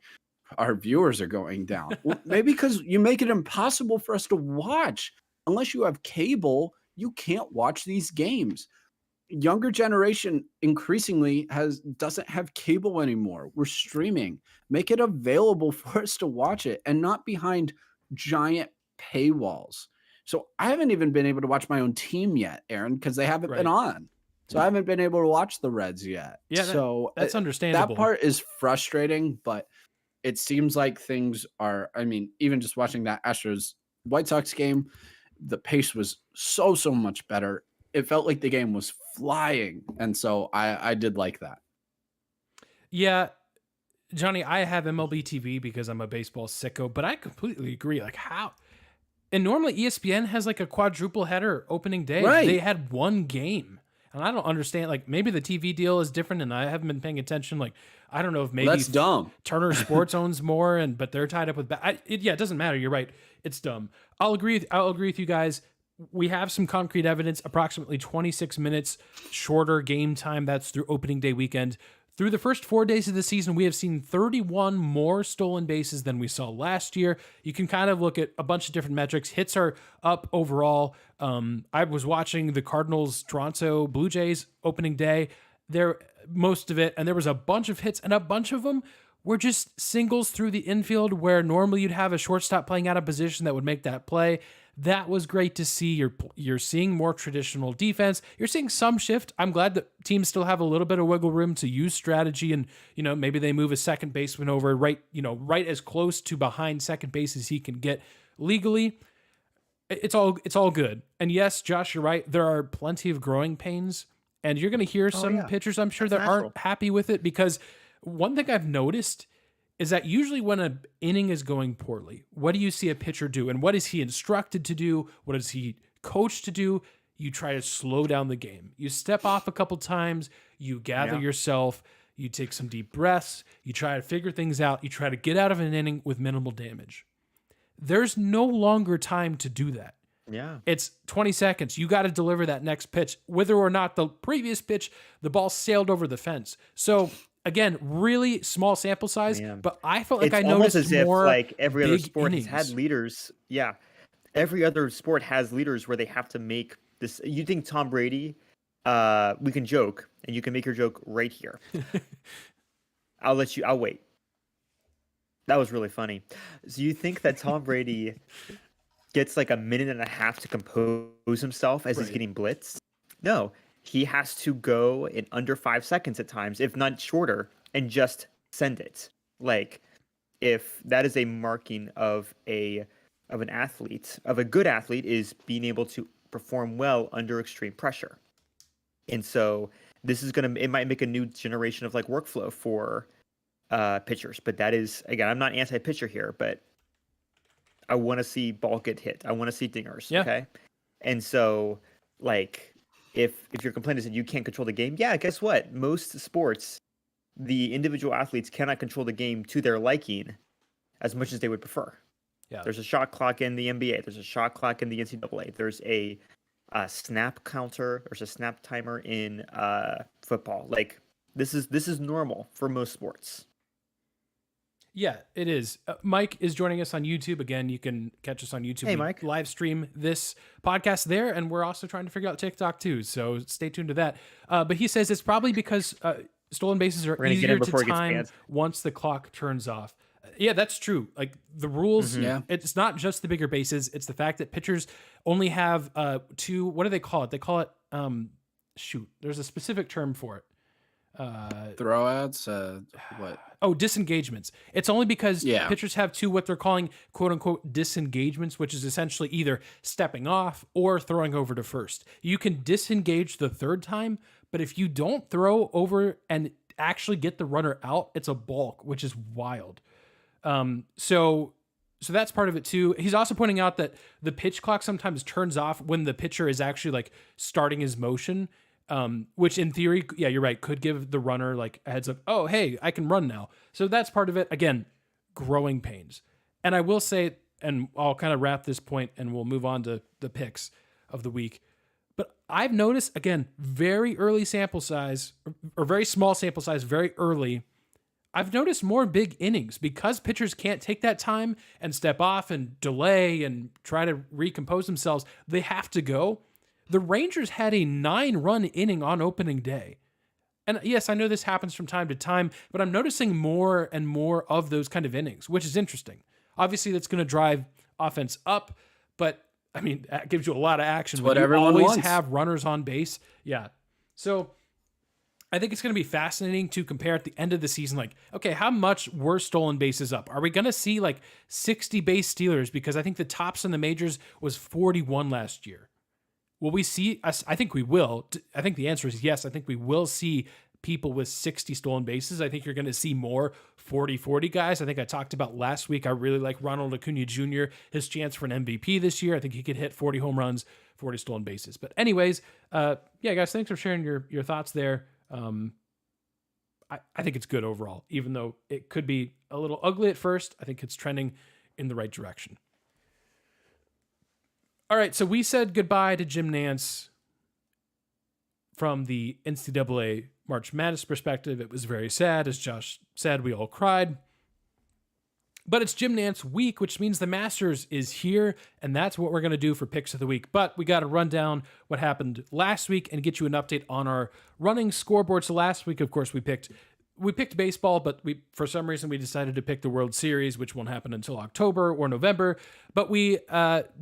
our viewers are going down. Well, maybe because you make it impossible for us to watch. Unless you have cable, you can't watch these games. Younger generation increasingly doesn't have cable anymore. We're streaming. Make it available for us to watch it and not behind giant paywalls. So I haven't even been able to watch my own team yet, Aaron, because they haven't been on. So I haven't been able to watch the Reds yet. Yeah, so that's understandable. That part is frustrating, but it seems like things are, even just watching that Astros White Sox game, the pace was so much better. It felt like the game was flying. And so I did like that. Yeah. Jonny, I have MLB TV because I'm a baseball sicko, but I completely agree. Like how? And normally ESPN has like a quadruple header opening day. Right. They had one game. And I don't understand, like maybe the TV deal is different and I haven't been paying attention. Like, I don't know if maybe that's dumb. Turner Sports owns more, but they're tied up with, it doesn't matter. You're right. It's dumb. I'll agree with you guys. We have some concrete evidence, approximately 26 minutes shorter game time. That's through opening day weekend. Through the first 4 days of the season, we have seen 31 more stolen bases than we saw last year. You can kind of look at a bunch of different metrics. Hits are up overall. I was watching the Cardinals Toronto Blue Jays opening day. Most of it, and there was a bunch of hits, and a bunch of them were just singles through the infield where normally you'd have a shortstop playing out of position that would make that play. That was great to see. You're seeing more traditional defense. You're seeing some shift. I'm glad that teams still have a little bit of wiggle room to use strategy, and maybe they move a second baseman over right as close to behind second base as he can get legally. It's all good. And yes, Josh, you're right. There are plenty of growing pains, and you're going to hear some pitchers, I'm sure, that aren't happy with it, because one thing I've noticed is that usually when an inning is going poorly, what do you see a pitcher do? And what is he instructed to do? What is he coached to do? You try to slow down the game. You step off a couple times, you gather yourself, you take some deep breaths, you try to figure things out, you try to get out of an inning with minimal damage. There's no longer time to do that. Yeah. It's 20 seconds. You got to deliver that next pitch, whether or not the previous pitch, the ball sailed over the fence. So again, really small sample size, but I felt like I noticed as if, more like every other sport innings. has had leaders. Yeah. Every other sport has leaders where they have to make this. You think Tom Brady, we can joke, and you can make your joke right here. I'll wait. That was really funny. So you think that Tom Brady gets like a minute and a half to compose himself as he's getting blitzed? No, he has to go in under 5 seconds at times, if not shorter, and just send it. Like, if that is a marking of an athlete, of a good athlete, is being able to perform well under extreme pressure. And so this is it might make a new generation of like workflow for pitchers. But that is, again, I'm not anti-pitcher here, but I want to see ball get hit. I want to see dingers. Yeah. Okay. And so, like, if your complaint is that you can't control the game, yeah, guess what? Most sports, the individual athletes cannot control the game to their liking as much as they would prefer. Yeah. There's a shot clock in the NBA. There's a shot clock in the NCAA. There's a snap counter. There's a snap timer in football. Like, this is normal for most sports. Yeah, it is. Mike is joining us on YouTube. Again, you can catch us on YouTube. Hey, Mike. We live stream this podcast there, and we're also trying to figure out TikTok too, so stay tuned to that. But he says it's probably because stolen bases are easier to time once the clock turns off. Yeah, that's true. Like the rules, Yeah. it's not just the bigger bases. It's the fact that pitchers only have two. What do they call it? They call it shoot. There's a specific term for it. Throw outs. What? Oh, disengagements. It's only because Yeah. pitchers have two what they're calling quote unquote disengagements, which is essentially either stepping off or throwing over to first. You can disengage the third time, but if you don't throw over and actually get the runner out, it's a balk, which is wild. So that's part of it too. He's also pointing out that the pitch clock sometimes turns off when the pitcher is actually like starting his motion. Which in theory, yeah, you're right, could give the runner like a heads up. Oh, hey, I can run now. So that's part of it. Again, growing pains. And I will say, and I'll kind of wrap this point and we'll move on to the picks of the week. But I've noticed, again, very early sample size or very small sample size, very early. I've noticed more big innings because pitchers can't take that time and step off and delay and try to recompose themselves. They have to go. The Rangers had a 9-run inning on opening day. And yes, I know this happens from time to time, but I'm noticing more and more of those kind of innings, which is interesting. Obviously, that's going to drive offense up, but I mean, that gives you a lot of action. It's what you everyone always wants. have runners on base. Yeah. So I think it's going to be fascinating to compare at the end of the season, like, okay, how much were stolen bases up? Are we going to see like 60 base stealers? Because I think the tops in the majors was 41 last year. Will we see us? I think we will. I think the answer is yes. I think we will see people with 60 stolen bases. I think you're going to see more 40-40 guys. I think I talked about last week. I really like Ronald Acuna Jr., his chance for an MVP this year. I think he could hit 40 home runs, 40 stolen bases. But anyways, yeah, guys, thanks for sharing your thoughts there. I think it's good overall, even though it could be a little ugly at first. I think it's trending in the right direction. All right, so we said goodbye to Jim Nance from the NCAA March Madness perspective. It was very sad. As Josh said, we all cried. But it's Jim Nance week, which means the Masters is here, and that's what we're going to do for Picks of the Week. But we got to run down what happened last week and get you an update on our running scoreboard. So last week, of course, we picked baseball, but for some reason we decided to pick the World Series, which won't happen until October or November. But we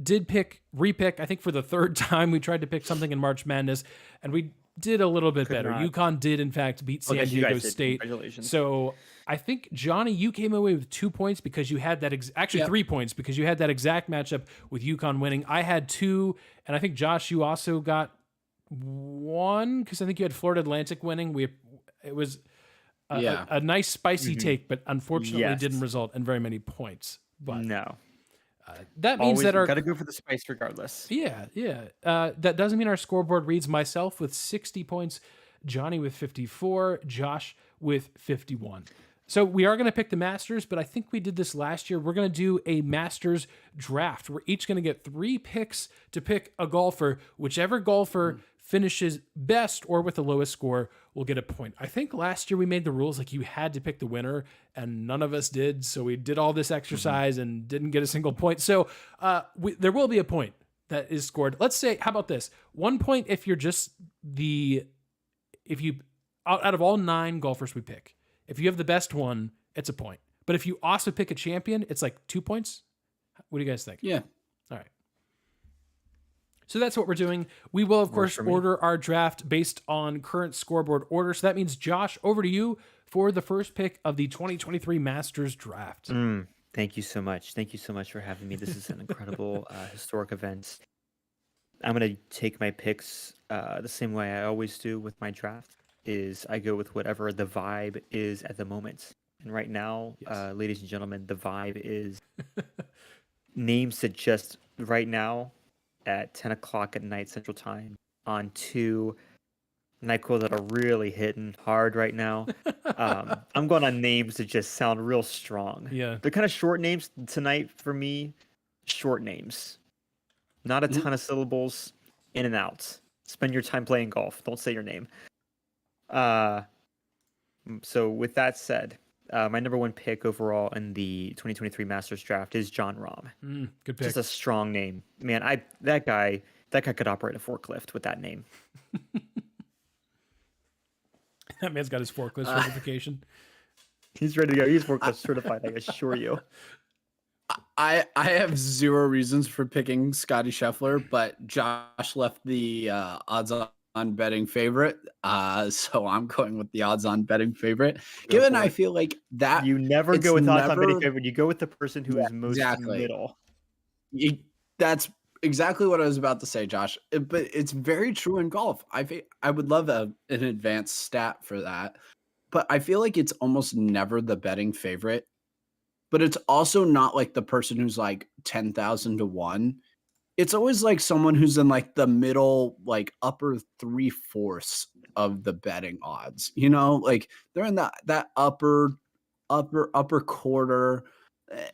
did repick, I think for the third time, we tried to pick something in March Madness, and we did a little bit better. UConn did, in fact, beat San Diego State. Congratulations. So I think, Johnny, you came away with 2 points because you had that, 3 points because you had that exact matchup with UConn winning. I had 2, and I think, Josh, you also got 1 because I think you had Florida Atlantic winning. It was a nice spicy take, but unfortunately didn't result in very many points. But no, that means that our got to go for the spice regardless. Yeah. That doesn't mean our scoreboard reads myself with 60 points, Johnny with 54, Josh with 51. So we are going to pick the Masters, but I think we did this last year. We're going to do a Masters draft. We're each going to get 3 picks to pick a golfer. Whichever golfer finishes best or with the lowest score will get a point. I think last year we made the rules like you had to pick the winner, and none of us did. So we did all this exercise and didn't get a single point. So there will be a point that is scored. Let's say, how about this? 1 point if you're just out of all 9 golfers we pick, if you have the best one, it's a point. But if you also pick a champion, it's like 2 points. What do you guys think? Yeah. All right. So that's what we're doing. We will, of course, order our draft based on current scoreboard order. So that means, Josh, over to you for the first pick of the 2023 Masters draft. Thank you so much. Thank you so much for having me. This is an incredible historic event. I'm going to take my picks the same way I always do with my draft, is I go with whatever the vibe is at the moment. And right now, ladies and gentlemen, the vibe is names that just right now, at 10 o'clock at night Central Time on 2 NyQuil that are really hitting hard right now. I'm going on names that just sound real strong. Yeah. They're kind of short names tonight for me. Short names. Not a ton of syllables, in and out. Spend your time playing golf. Don't say your name. So with that said, my number 1 pick overall in the 2023 Masters draft is Jon Rahm. Good pick. Just a strong name, man. That guy could operate a forklift with that name. That man's got his forklift certification. He's ready to go. He's World Cup certified, I assure you. I have zero reasons for picking Scotty Scheffler, but Josh left the odds on betting favorite. So I'm going with the odds on betting favorite. Given I feel like that You never it's go with odds on betting never favorite. You go with the person who Yeah, is most exactly. middle. That's exactly what I was about to say, Josh. But it's very true in golf. I would love an advanced stat for that, but I feel like it's almost never the betting favorite. But it's also not like the person who's like 10,000 to 1. It's always like someone who's in like the middle, like upper 3/4 of the betting odds. You know, like they're in that upper quarter. eh,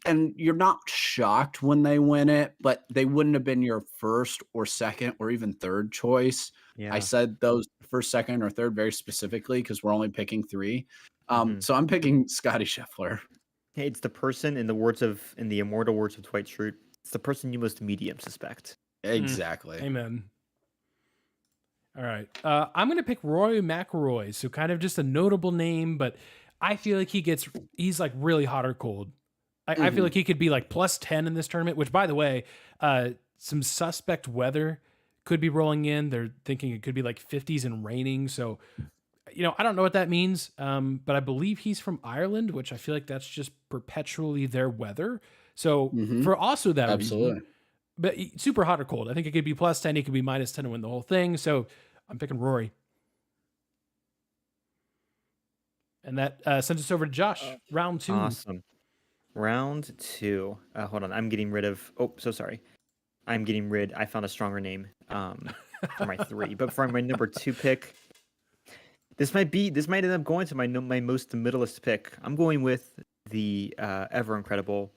And you're not shocked when they win it, but they wouldn't have been your first or second or even third choice. I Yeah. said those first, second, or third very specifically because we're only picking 3. Mhm. So I'm picking Scotty Scheffler. Hey, it's the person in the immortal words of Dwight Schrute. It's the person you most medium suspect. Exactly. Amen. All right. I'm going to pick Rory McIlroy. So kind of just a notable name, but I feel like he's like really hot or cold. I feel like he could be like plus 10 in this tournament, which by the way, some suspect weather could be rolling in. They're thinking it could be like 50s and raining. So, I don't know what that means. But I believe he's from Ireland, which I feel like that's just perpetually their weather. So for also that Absolutely. reason, but super hot or cold. I think it could be plus 10. It could be minus 10 to win the whole thing. So I'm picking Rory. And that sends us over to Josh. Round 2. Awesome. Round 2. Hold on. I'm getting rid of. Oh, so sorry. I found a stronger name for my 3. But for my number 2 pick, this might end up going to my most middleist pick. I'm going with the ever incredible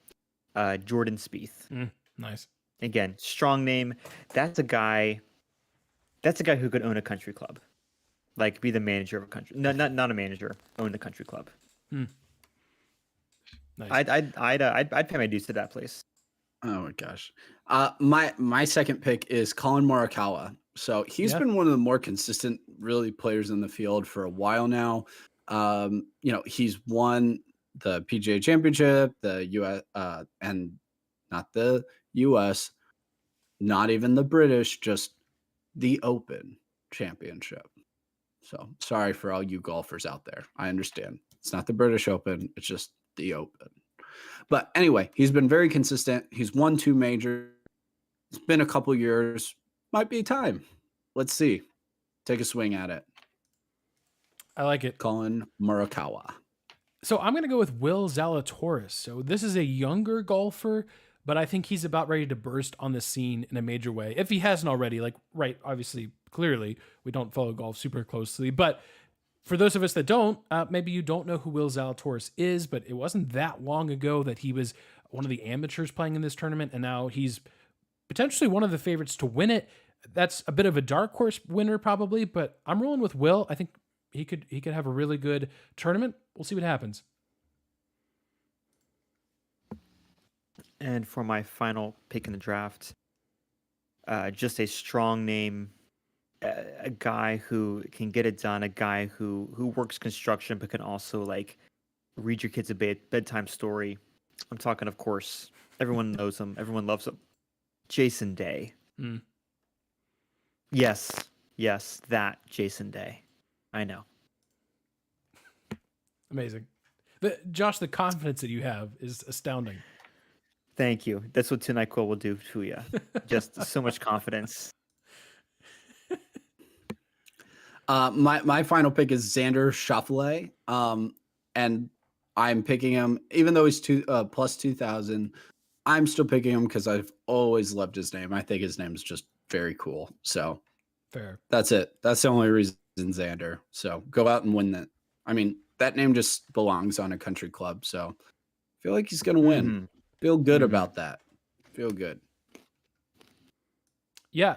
Jordan Spieth. Nice. Again, strong name. That's a guy who could own a country club. Like be the manager of a country. No, not a manager. Own the country club. Nice. I'd pay my dues to that place. Oh my gosh. My second pick is Colin Morikawa. So he's been one of the more consistent really players in the field for a while now. He's won the PGA Championship, the US and not the US, not even the British, just the Open Championship. So sorry for all you golfers out there. I understand. It's not the British Open, it's just the Open. But anyway, he's been very consistent. He's won 2 majors. It's been a couple years. Might be time. Let's see. Take a swing at it. I like it. Colin Morikawa. So I'm going to go with Will Zalatoris. So this is a younger golfer, but I think he's about ready to burst on the scene in a major way. If he hasn't already, obviously, clearly, we don't follow golf super closely. But for those of us that don't, maybe you don't know who Will Zalatoris is, but it wasn't that long ago that he was one of the amateurs playing in this tournament, and now he's potentially one of the favorites to win it. That's a bit of a dark horse winner probably, but I'm rolling with Will. I think he could have a really good tournament. We'll see what happens. And for my final pick in the draft, just a strong name, a guy who can get it done, a guy who works construction but can also read your kids a bedtime story. I'm talking, of course, everyone knows him, everyone loves him. Jason Day. Yes, that Jason Day. I know. Amazing. Josh, the confidence that you have is astounding. Thank you. That's what NyQuil will do to you. Just so much confidence. My final pick is Xander Schauffele. And I'm picking him, even though he's plus 2,000. I'm still picking him because I've always loved his name. I think his name is just very cool. So fair. That's it. That's the only reason, Xander. So go out and win that. I mean, that name just belongs on a country club. So I feel like he's going to win. Feel good about that. Feel good. Yeah.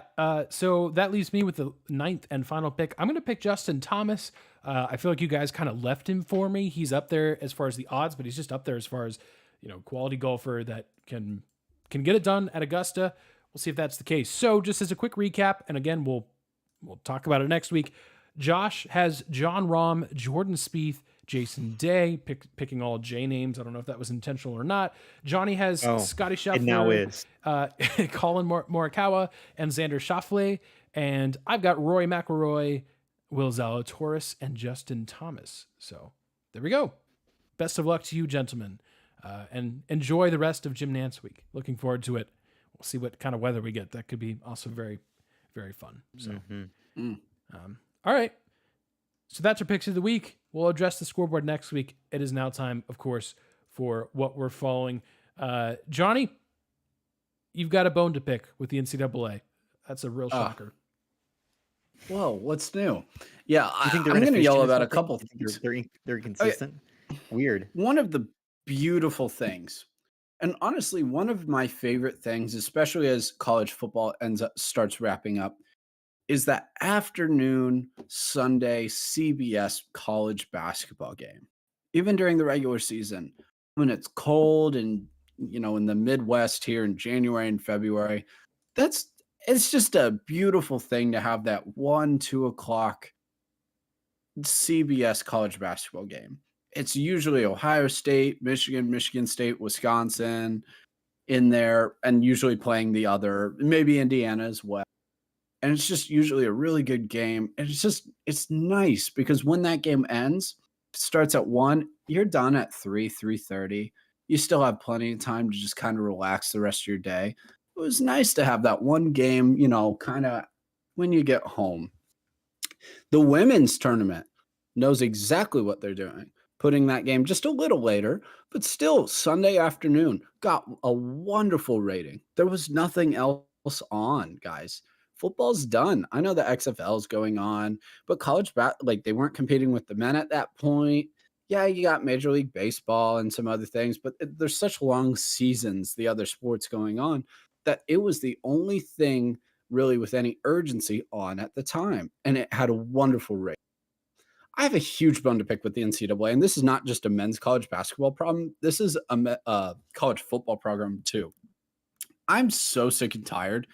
So that leaves me with the 9th and final pick. I'm going to pick Justin Thomas. I feel like you guys kind of left him for me. He's up there as far as the odds, but he's just up there as far as, quality golfer that can get it done at Augusta. We'll see if that's the case. So just as a quick recap, and again, we'll talk about it next week. Josh has Jon Rahm, Jordan Spieth, Jason Day, picking all J names. I don't know if that was intentional or not. Jonny has Scotty It now Scheffler, is. Colin Morikawa, and Xander Schauffele. And I've got Rory McIlroy, Will Zalatoris, and Justin Thomas. So there we go. Best of luck to you, gentlemen. And enjoy the rest of Jim Nantz week. Looking forward to it. We'll see what kind of weather we get. That could be also very, very fun. So, all right. So that's our picks of the week. We'll address the scoreboard next week. It is now time, of course, for what we're following. Jonny, you've got a bone to pick with the NCAA. That's a real shocker. Whoa, what's new? Yeah, You think I'm going to yell about a couple things. They're inconsistent. Weird. One of the beautiful things, and honestly, one of my favorite things, especially as college football starts wrapping up, is that afternoon Sunday CBS college basketball game. Even during the regular season, when it's cold and in the Midwest here in January and February, it's just a beautiful thing to have that 1-2 o'clock CBS college basketball game. It's usually Ohio State, Michigan State, Wisconsin in there, and usually playing the other, maybe Indiana as well. And it's just usually a really good game. And it's nice because when that game ends, it starts at 1, you're done at 3:30. You still have plenty of time to just kind of relax the rest of your day. It was nice to have that one game, kind of when you get home. The women's tournament knows exactly what they're doing, putting that game just a little later, but still Sunday afternoon, got a wonderful rating. There was nothing else on, guys. Football's done. I know the XFL is going on, but college they weren't competing with the men at that point. Yeah, you got Major League Baseball and some other things, but there's such long seasons, the other sports going on, that it was the only thing really with any urgency on at the time, and it had a wonderful rate. I have a huge bone to pick with the NCAA, and this is not just a men's college basketball problem. This is a college football program too. I'm so sick and tired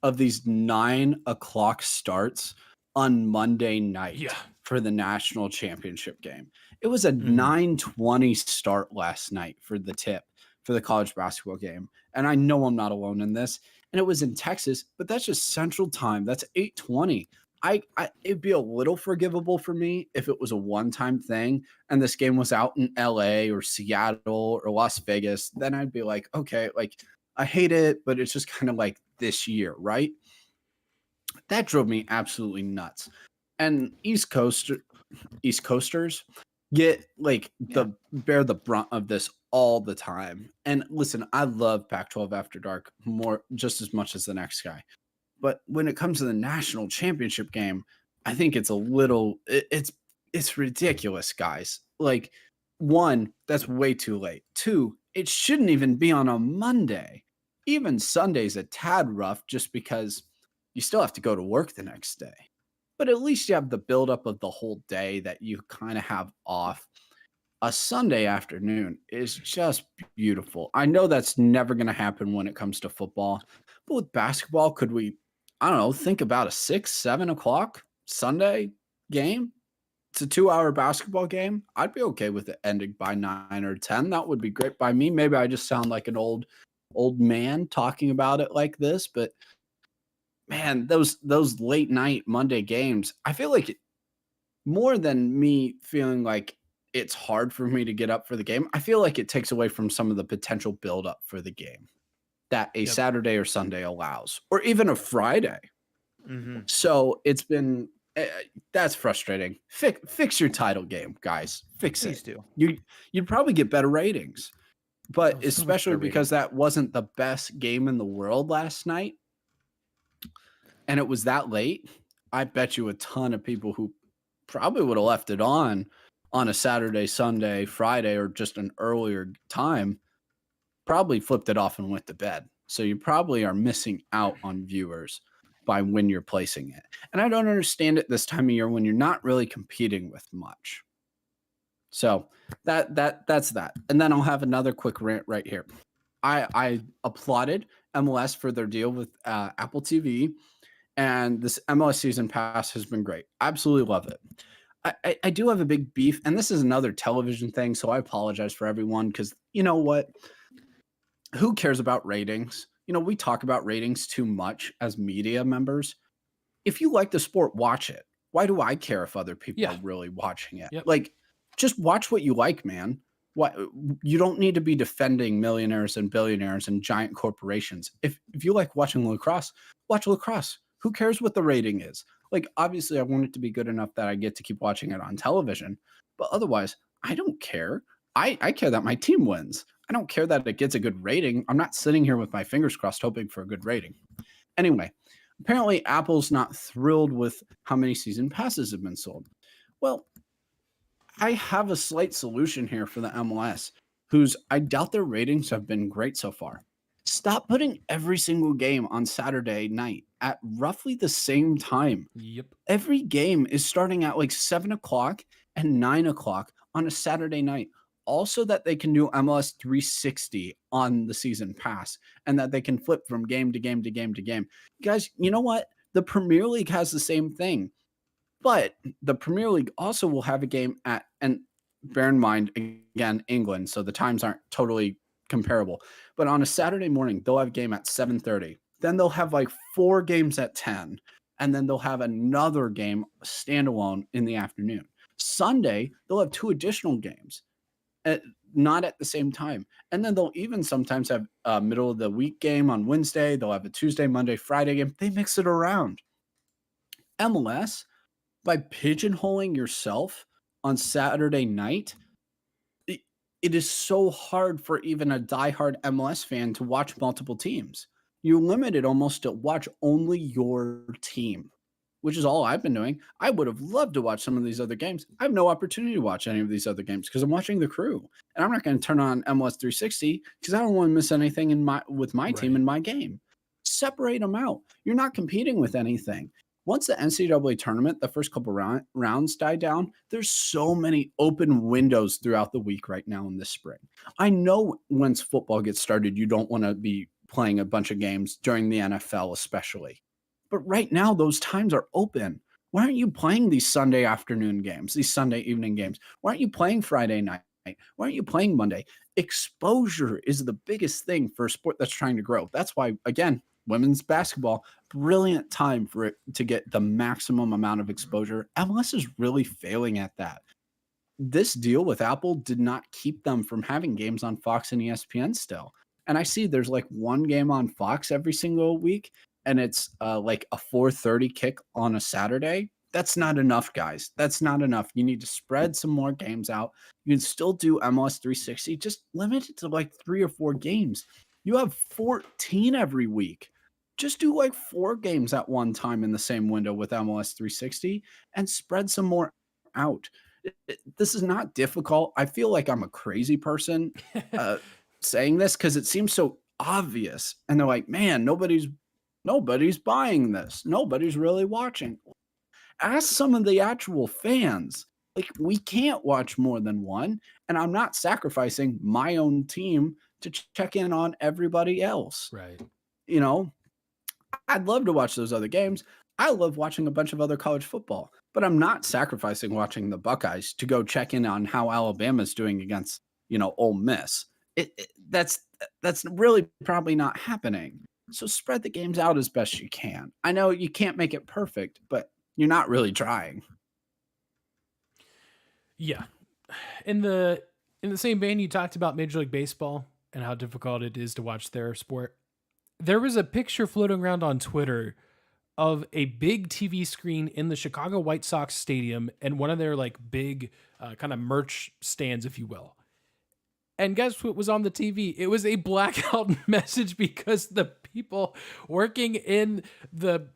of these 9 o'clock starts on Monday night for the national championship game. It was a 9:20 start last night for the tip for the college basketball game. And I know I'm not alone in this. And it was in Texas, but that's just Central Time. That's 8:20. It'd be a little forgivable for me if it was a one-time thing and this game was out in LA or Seattle or Las Vegas. Then I'd be like, okay, I hate it, but it's just kind of like this year, right? That drove me absolutely nuts. And East Coasters get bear the brunt of this all the time. And listen, I love Pac-12 After Dark just as much as the next guy. But when it comes to the national championship game, I think it's it's ridiculous, guys. One, that's way too late. Two, it shouldn't even be on a Monday. Even Sunday's a tad rough just because you still have to go to work the next day. But at least you have the buildup of the whole day that you kind of have off. A Sunday afternoon is just beautiful. I know that's never going to happen when it comes to football. But with basketball, could we, I don't know, think about a 6, 7 o'clock Sunday game? It's a 2-hour basketball game. I'd be okay with it ending by 9 or 10. That would be great by me. Maybe I just sound like an old man talking about it like this, but man, those late night Monday games, I feel like more than me feeling like it's hard for me to get up for the game, I feel like it takes away from some of the potential buildup for the game that a Saturday or Sunday allows, or even a Friday. So it's been that's frustrating. Fix your title game, guys. Fix Please it. do. You'd probably get better ratings. But so especially much better because that wasn't the best game in the world last night, and it was that late, I bet you a ton of people who probably would have left it on a Saturday, Sunday, Friday, or just an earlier time, probably flipped it off and went to bed. So you probably are missing out on viewers by when you're placing it. And I don't understand it this time of year when you're not really competing with much. So that's that. And then I'll have another quick rant right here. I applauded MLS for their deal with Apple TV, and this MLS season pass has been great. Absolutely love it. I do have a big beef, and this is another television thing, so I apologize for everyone because you know what? Who cares about ratings? We talk about ratings too much as media members. If you like the sport, watch it. Why do I care if other people Yeah. are really watching it? Yep. Like, just watch what you like, man. What you don't need to be defending millionaires and billionaires and giant corporations. If you like watching lacrosse, watch lacrosse. Who cares what the rating is? Like, obviously, I want it to be good enough that I get to keep watching it on television. But otherwise, I don't care. I care that my team wins. I don't care that it gets a good rating. I'm not sitting here with my fingers crossed hoping for a good rating. Anyway, apparently Apple's not thrilled with how many season passes have been sold. Well, I have a slight solution here for the MLS, whose I doubt their ratings have been great so far. Stop putting every single game on Saturday night at roughly the same time. Yep. Every game is starting at like 7 o'clock and 9 o'clock on a Saturday night. Also, that they can do MLS 360 on the season pass and that they can flip from game to game to game to game. Guys, you know what? The Premier League has the same thing, but the Premier League also will have a game at, and bear in mind, again, England, so the times aren't totally comparable. But on a Saturday morning, they'll have a game at 7:30. Then they'll have like 4 games at 10, and then they'll have another game standalone in the afternoon. Sunday, they'll have 2 additional games, not at the same time. And then they'll even sometimes have a middle of the week game on Wednesday. They'll have a Tuesday, Monday, Friday game. They mix it around. MLS, by pigeonholing yourself on Saturday night, it is so hard for even a diehard MLS fan to watch multiple teams. You're limited almost to watch only your team, which is all I've been doing. I would have loved to watch some of these other games. I have no opportunity to watch any of these other games because I'm watching the Crew, and I'm not going to turn on MLS 360 because I don't want to miss anything with my team Right. in my game. Separate them out. You're not competing with anything. Once the NCAA tournament, the first couple rounds die down, there's so many open windows throughout the week right now in this spring. I know once football gets started, you don't want to be playing a bunch of games during the NFL, especially. But right now, those times are open. Why aren't you playing these Sunday afternoon games, these Sunday evening games? Why aren't you playing Friday night? Why aren't you playing Monday? Exposure is the biggest thing for a sport that's trying to grow. That's why, again, women's basketball, brilliant time for it to get the maximum amount of exposure. MLS is really failing at that. This deal with Apple did not keep them from having games on Fox and ESPN still. And I see there's like one game on Fox every single week, and it's like a 4:30 kick on a Saturday. That's not enough, guys. That's not enough. You need to spread some more games out. You can still do MLS 360. Just limit it to like 3 or 4 games. You have 14 every week. Just do like 4 games at one time in the same window with MLS 360 and spread some more out. This is not difficult. I feel like I'm a crazy person saying this because it seems so obvious. And they're like, man, nobody's buying this. Nobody's really watching. Ask some of the actual fans. Like, we can't watch more than one, and I'm not sacrificing my own team to check in on everybody else. Right. You know, I'd love to watch those other games. I love watching a bunch of other college football, but I'm not sacrificing watching the Buckeyes to go check in on how Alabama's doing against, Ole Miss. That's really probably not happening. So spread the games out as best you can. I know you can't make it perfect, but you're not really trying. Yeah. In the same vein, you talked about Major League Baseball and how difficult it is to watch their sport. There was a picture floating around on Twitter of a big TV screen in the Chicago White Sox stadium and one of their like big kind of merch stands, if you will. And guess what was on the TV? It was a blackout message because the people working in the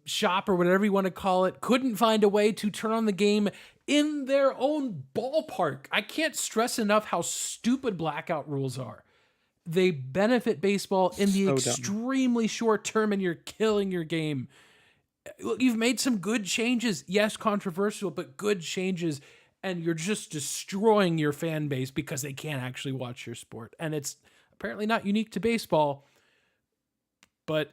shop or whatever you want to call it couldn't find a way to turn on the game in their own ballpark. I can't stress enough how stupid blackout rules are. They benefit baseball in the extremely short term, and you're killing your game. Look, you've made some good changes. Yes, controversial, but good changes. And you're just destroying your fan base because they can't actually watch your sport. And it's apparently not unique to baseball. But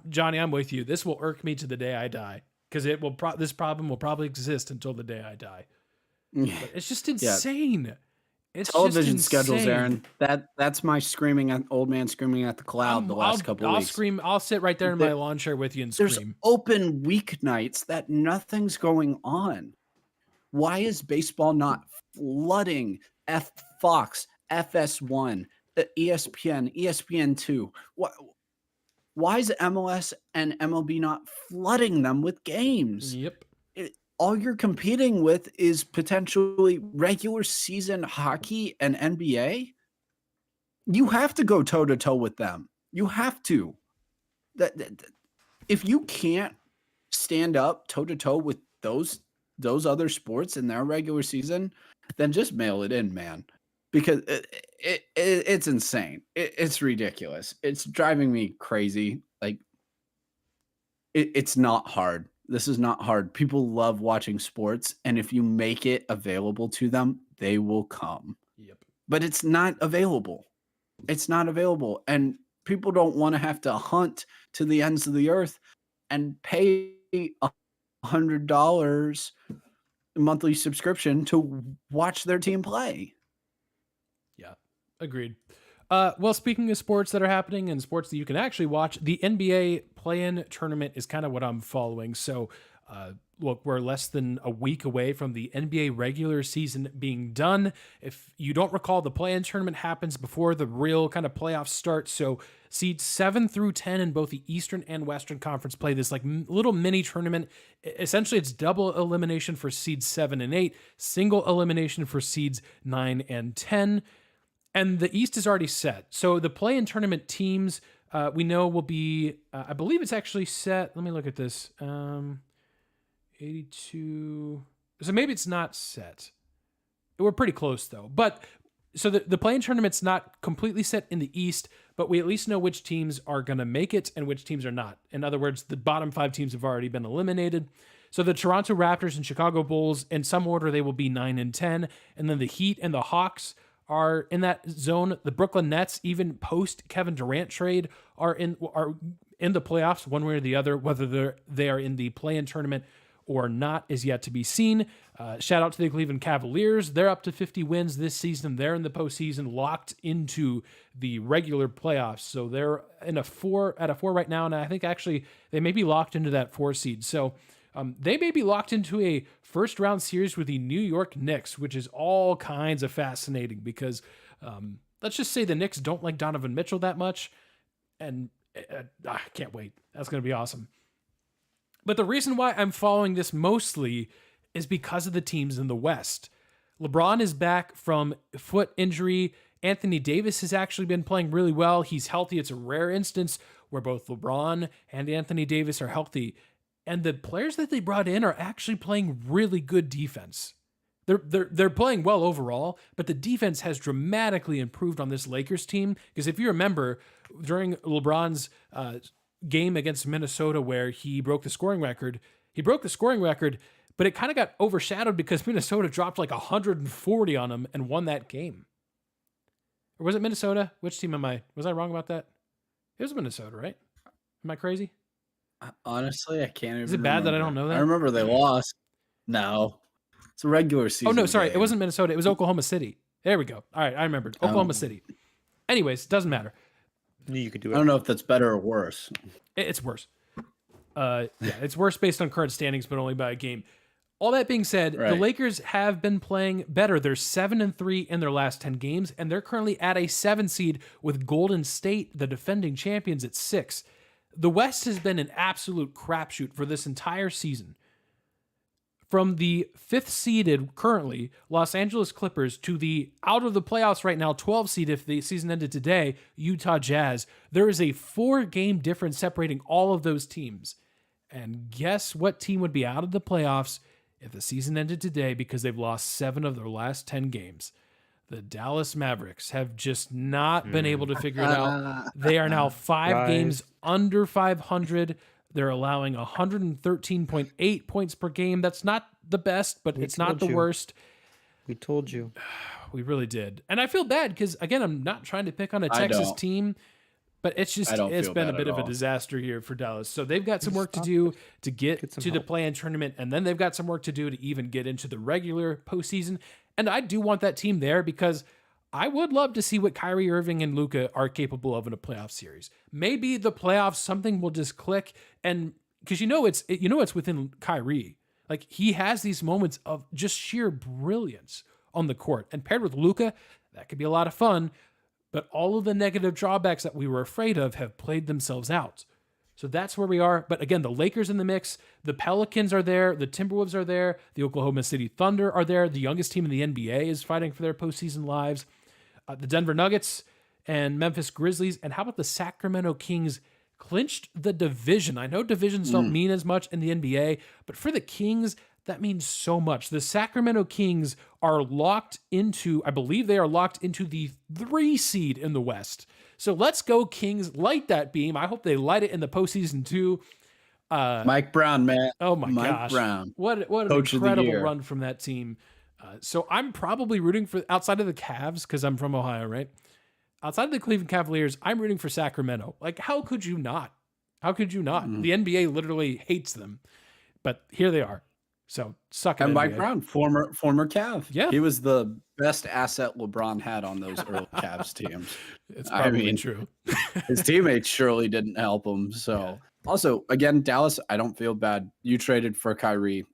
Jonny, I'm with you. This will irk me to the day I die because this problem will probably exist until the day I die. Yeah. But it's just insane. It's Television just schedules, insane. Aaron. That's my old man screaming at the cloud the last couple I'll weeks. scream. I'll sit right there in my lawn chair with you and There's scream. open weeknights that nothing's going on. Why is baseball not flooding Fox, FS1, ESPN, ESPN2? Why is MLS and MLB not flooding them with games? Yep. All you're competing with is potentially regular season hockey and NBA. You have to go toe to toe with them. You have to. If you can't stand up toe to toe with those other sports in their regular season, then just mail it in, man. Because it's insane. It's ridiculous. It's driving me crazy. Like, it's not hard. This is not hard. People love watching sports, and if you make it available to them, they will come. Yep. But it's not available. It's not available. And people don't want to have to hunt to the ends of the earth and pay $100 monthly subscription to watch their team play. Yeah, agreed. Well, speaking of sports that are happening and sports that you can actually watch, the NBA play-in tournament is kind of what I'm following. So, look, we're less than a week away from the NBA regular season being done. If you don't recall, the play-in tournament happens before the real kind of playoffs start. So seeds 7 through 10 in both the Eastern and Western Conference play this like little mini tournament. Essentially, it's double elimination for seeds 7 and 8, single elimination for seeds 9 and 10. And the East is already set. So the play-in tournament teams we know will be, I believe it's actually set. Let me look at this. 82. So maybe it's not set. We're pretty close though. But so the play-in tournament's not completely set in the East, but we at least know which teams are going to make it and which teams are not. In other words, the bottom 5 teams have already been eliminated. So the Toronto Raptors and Chicago Bulls, in some order, they will be 9 and 10. And then the Heat and the Hawks are in that zone. The Brooklyn Nets, even post Kevin Durant trade, are in the playoffs one way or the other. Whether they are in the play-in tournament or not is yet to be seen. Shout out to the Cleveland Cavaliers. They're up to 50 wins this season. They're in the postseason, locked into the regular playoffs. So they're in a 4 right now, and I think actually they may be locked into that 4 seed. So they may be locked into a first-round series with the New York Knicks, which is all kinds of fascinating because let's just say the Knicks don't like Donovan Mitchell that much, and I can't wait. That's going to be awesome. But the reason why I'm following this mostly is because of the teams in the West. LeBron is back from foot injury. Anthony Davis has actually been playing really well. He's healthy. It's a rare instance where both LeBron and Anthony Davis are healthy. And the players that they brought in are actually playing really good defense. They're playing well overall, but the defense has dramatically improved on this Lakers team. Because if you remember, during LeBron's game against Minnesota where he broke the scoring record, but it kind of got overshadowed because Minnesota dropped like 140 on him and won that game. Or was it Minnesota? Which team was I wrong about that? It was Minnesota, right? Am I crazy? Honestly, I can't even Is it bad that I don't know that? I remember they lost. No. It's a regular season. Oh, no, sorry. game. It wasn't Minnesota. It was Oklahoma City. There we go. All right, I remembered. Oklahoma City. Anyways, doesn't matter. You could do it. I don't know if that's better or worse. It's worse. Yeah, it's worse based on current standings, but only by a game. All that being said, the Lakers have been playing better. They're 7-3 in their last 10 games, and they're currently at a 7 seed with Golden State, the defending champions, at 6. The West has been an absolute crapshoot for this entire season. From the 5th seeded currently Los Angeles Clippers to the out of the playoffs right now 12 seed if the season ended today, Utah Jazz, there is a 4-game difference separating all of those teams. And guess what team would be out of the playoffs if the season ended today because they've lost 7 of their last 10 games? The Dallas Mavericks have just not been able to figure it out. They are now 5 games under 500. They're allowing 113.8 points per game. That's not the best, but it's not the worst. We told you. We really did. And I feel bad because, again, I'm not trying to pick on a Texas team, But it's feel been a bad bit at of a all. disaster here for Dallas. So they've got some work to Stop do to get Get some to the help. play-in tournament, and then they've got some work to do to even get into the regular postseason. And I do want that team there because I would love to see what Kyrie Irving and Luka are capable of in a playoff series. Maybe the playoffs, something will just click, and because it's within Kyrie. Like he has these moments of just sheer brilliance on the court, and paired with Luka, that could be a lot of fun. But all of the negative drawbacks that we were afraid of have played themselves out. So that's where we are. But again, the Lakers in the mix, the Pelicans are there, the Timberwolves are there, the Oklahoma City Thunder are there. The youngest team in the NBA is fighting for their postseason lives. The Denver Nuggets and Memphis Grizzlies. And how about the Sacramento Kings clinched the division? I know divisions don't mean as much in the NBA, but for the Kings, that means so much. The Sacramento Kings are locked into, I believe they are locked into the 3 seed in the West. So let's go Kings, light that beam. I hope they light it in the postseason too. Mike Brown, man. Oh my Mike gosh. Brown. What an Coach of the incredible year. run from that team. So I'm probably rooting for, outside of the Cavs, because I'm from Ohio, right? Outside of the Cleveland Cavaliers, I'm rooting for Sacramento. Like, how could you not? How could you not? The NBA literally hates them. But here they are. So suck it. And Mike NBA. Brown, former Cav. Yeah. He was the best asset LeBron had on those early Cavs teams. It's I probably mean, true. His teammates surely didn't help him. So also, again, Dallas, I don't feel bad. You traded for Kyrie. You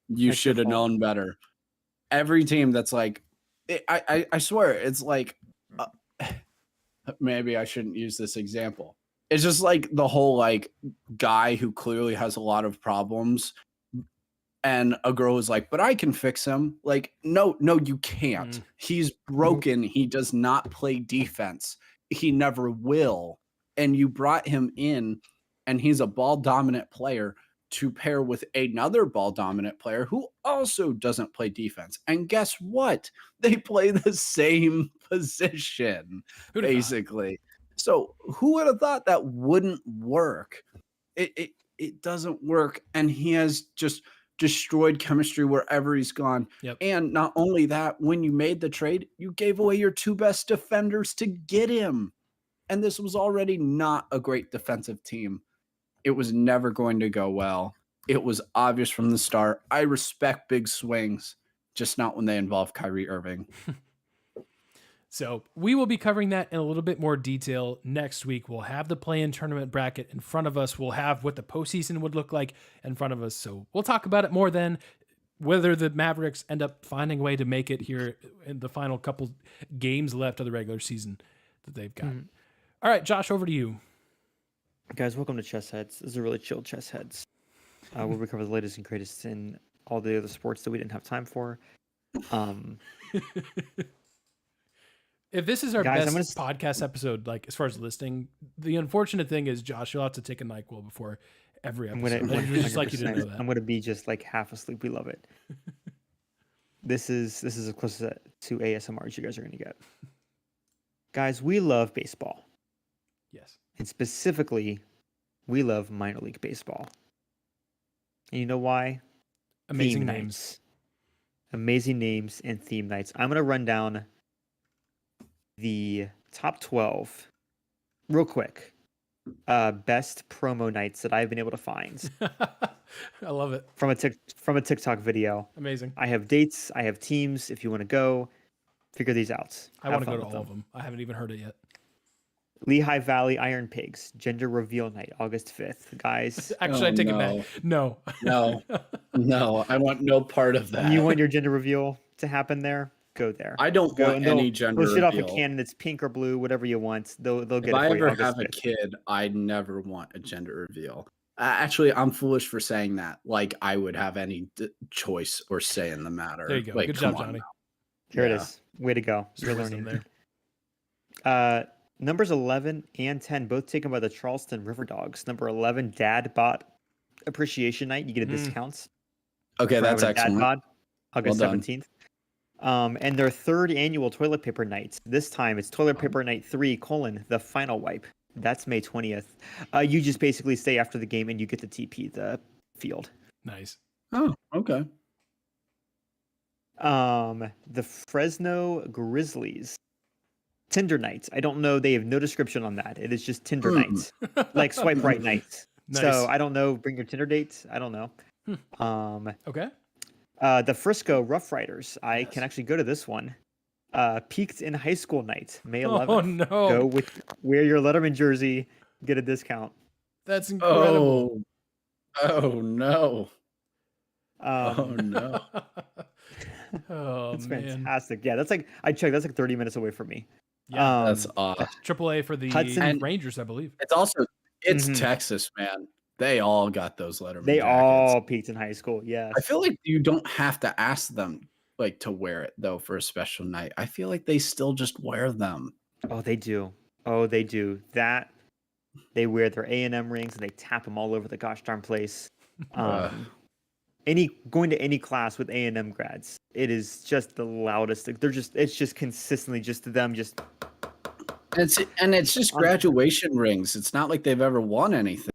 That's your should have fault. known better. Every team that's like, I swear, it's like, maybe I shouldn't use this example. It's just like the whole like guy who clearly has a lot of problems, and a girl is like, but I can fix him. Like, no, you can't. He's broken. He does not play defense. He never will. And you brought him in, and he's a ball dominant player to pair with another ball dominant player who also doesn't play defense. And guess what? They play the same position, Who'd have thought? basically. So who would have thought that wouldn't work? It doesn't work. And he has just destroyed chemistry wherever he's gone. Yep. And not only that, when you made the trade, you gave away your 2 best defenders to get him. And this was already not a great defensive team. It was never going to go well. It was obvious from the start. I respect big swings, just not when they involve Kyrie Irving. So we will be covering that in a little bit more detail next week. We'll have the play-in tournament bracket in front of us. We'll have what the postseason would look like in front of us. So we'll talk about it more then, whether the Mavericks end up finding a way to make it here in the final couple games left of the regular season that they've got. All right, Josh, over to you. Guys, welcome to Chess Heads. This is a really chill Chess Heads, where we cover the latest and greatest in all the other sports that we didn't have time for. If this is our Guys, best podcast episode, like as far as listening, the unfortunate thing is, Josh, you'll have to take a NyQuil before every episode. I'd just like you to know that. I'm gonna be just like half asleep. We love it. This is as close to ASMR as you guys are gonna get. Guys, we love baseball. Yes. And specifically, we love minor league baseball. And you know why? Amazing Theme names. nights. Amazing names and theme nights. I'm gonna run down the top 12 real quick. Best promo nights that I've been able to find I love it. from a TikTok video. Amazing. I have dates, I have teams. If you want to go, figure these out. I want to go to all of them. I haven't even heard it yet. Lehigh Valley Iron Pigs gender reveal night, August 5th. Guys, Actually, I take it back. No. No, I want no part of that. you want your gender reveal to happen there? Go there. I don't Go, want and any gender they'll shoot off a reveal. cannon that's pink or blue, whatever you want. They'll get If it I for you ever August have a 5th. kid, I never want a gender reveal. Actually, I'm foolish for saying that. Like I would have any choice or say in the matter. There you go. Like, Good come job, on Johnny. now. Here it Yeah. is. Way to go. Some You're wisdom learning there. Numbers 11 and 10, both taken by the Charleston River Dogs. Number 11, Dad Bod Appreciation Night. You get a discount. Okay, for that's having a Dad excellent. bod, August Well done. 17th. And their third annual toilet paper night. This time it's toilet paper night 3, the final wipe. That's May 20th. You just basically stay after the game and you get to TP the field. Nice. Oh, okay. The Fresno Grizzlies. Tinder nights. I don't know. They have no description on that. It is just Tinder nights, like swipe right nights. Nice. So I don't know. Bring your Tinder dates. I don't know. Okay. The Frisco Rough Riders. I Yes. can actually go to this one. Peaked in high school night, May 11th. Oh no. Go wear your Letterman jersey, get a discount. That's incredible. Oh no. Oh Um, no. Oh it's man. fantastic. Yeah, that's like I checked. That's like 30 minutes away from me. Yeah. That's awesome. AAA for the Hudson- Rangers, I believe. It's Mhm. Texas, man. They all got those Letterman They jackets. all peaked in high school. Yes. I feel like you don't have to ask them like to wear it though for a special night. I feel like they still just wear them. Oh, they do. Oh, they do. That they wear their A&M rings and they tap them all over the gosh darn place. Going to any class with A&M grads, it is just the loudest. Like, it's just consistently just them just. It's just graduation rings. It's not like they've ever won anything.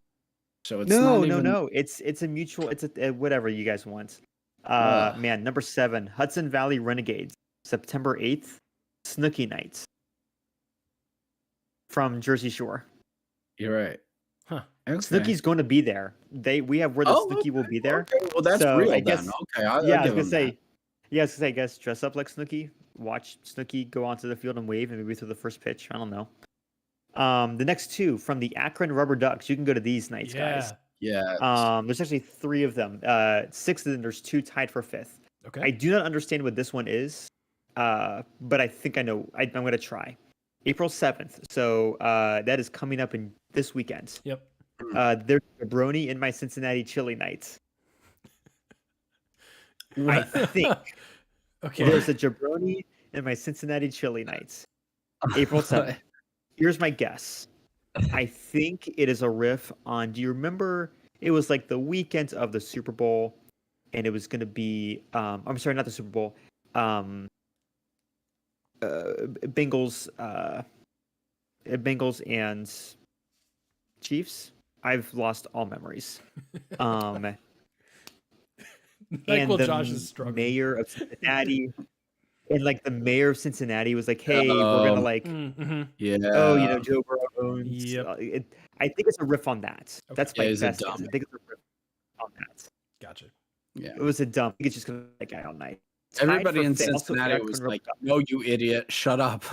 So it's No. It's a mutual. It's a whatever you guys want. Man, number 7, Hudson Valley Renegades, September 8th, Snooki Nights from Jersey Shore. You're right. Huh. Okay. Snooki's going to be there. We have where the Snooki will be there. Okay. Well, that's So, real I then. guess- Okay. I'll Yeah, I was give gonna them say. that. Yeah, I was gonna say. I guess dress up like Snooki. Watch Snooki go onto the field and wave, and maybe through the first pitch. I don't know. The next 2 from the Akron Rubber Ducks. You can go to these nights, guys. Yeah. There's actually 3 of them. 6 of them. There's 2 tied for 5th. Okay. I do not understand what this one is, but I think I know. I'm going to try. April 7th. So that is coming up in this weekend. Yep. There's a Brony in my Cincinnati Chili Nights. I think Okay. there's a jabroni in my Cincinnati Chili Nights. April 7th. Here's my guess. I think it is a riff on. Do you remember? It was like the weekend of the Super Bowl, and it was going to be. I'm sorry, not the Super Bowl. Bengals. Bengals and Chiefs. I've lost all memories. Like And while the Josh is struggling. mayor of Cincinnati, and like the mayor of Cincinnati was like, "Hey, we're gonna like, Mm-hmm. Yeah. oh, you know, Joe Burrow owns." Yep. I think it's a riff on that. Okay. That's Yeah, my he's a best guess. I dumb. think it's a riff on that. Gotcha. Yeah. It was a dumb. I think it's just gonna be that guy all night. Tied Everybody for in fifth. Also, Cincinnati Akron was Rubber like, Ducks. "No, you idiot! Shut up."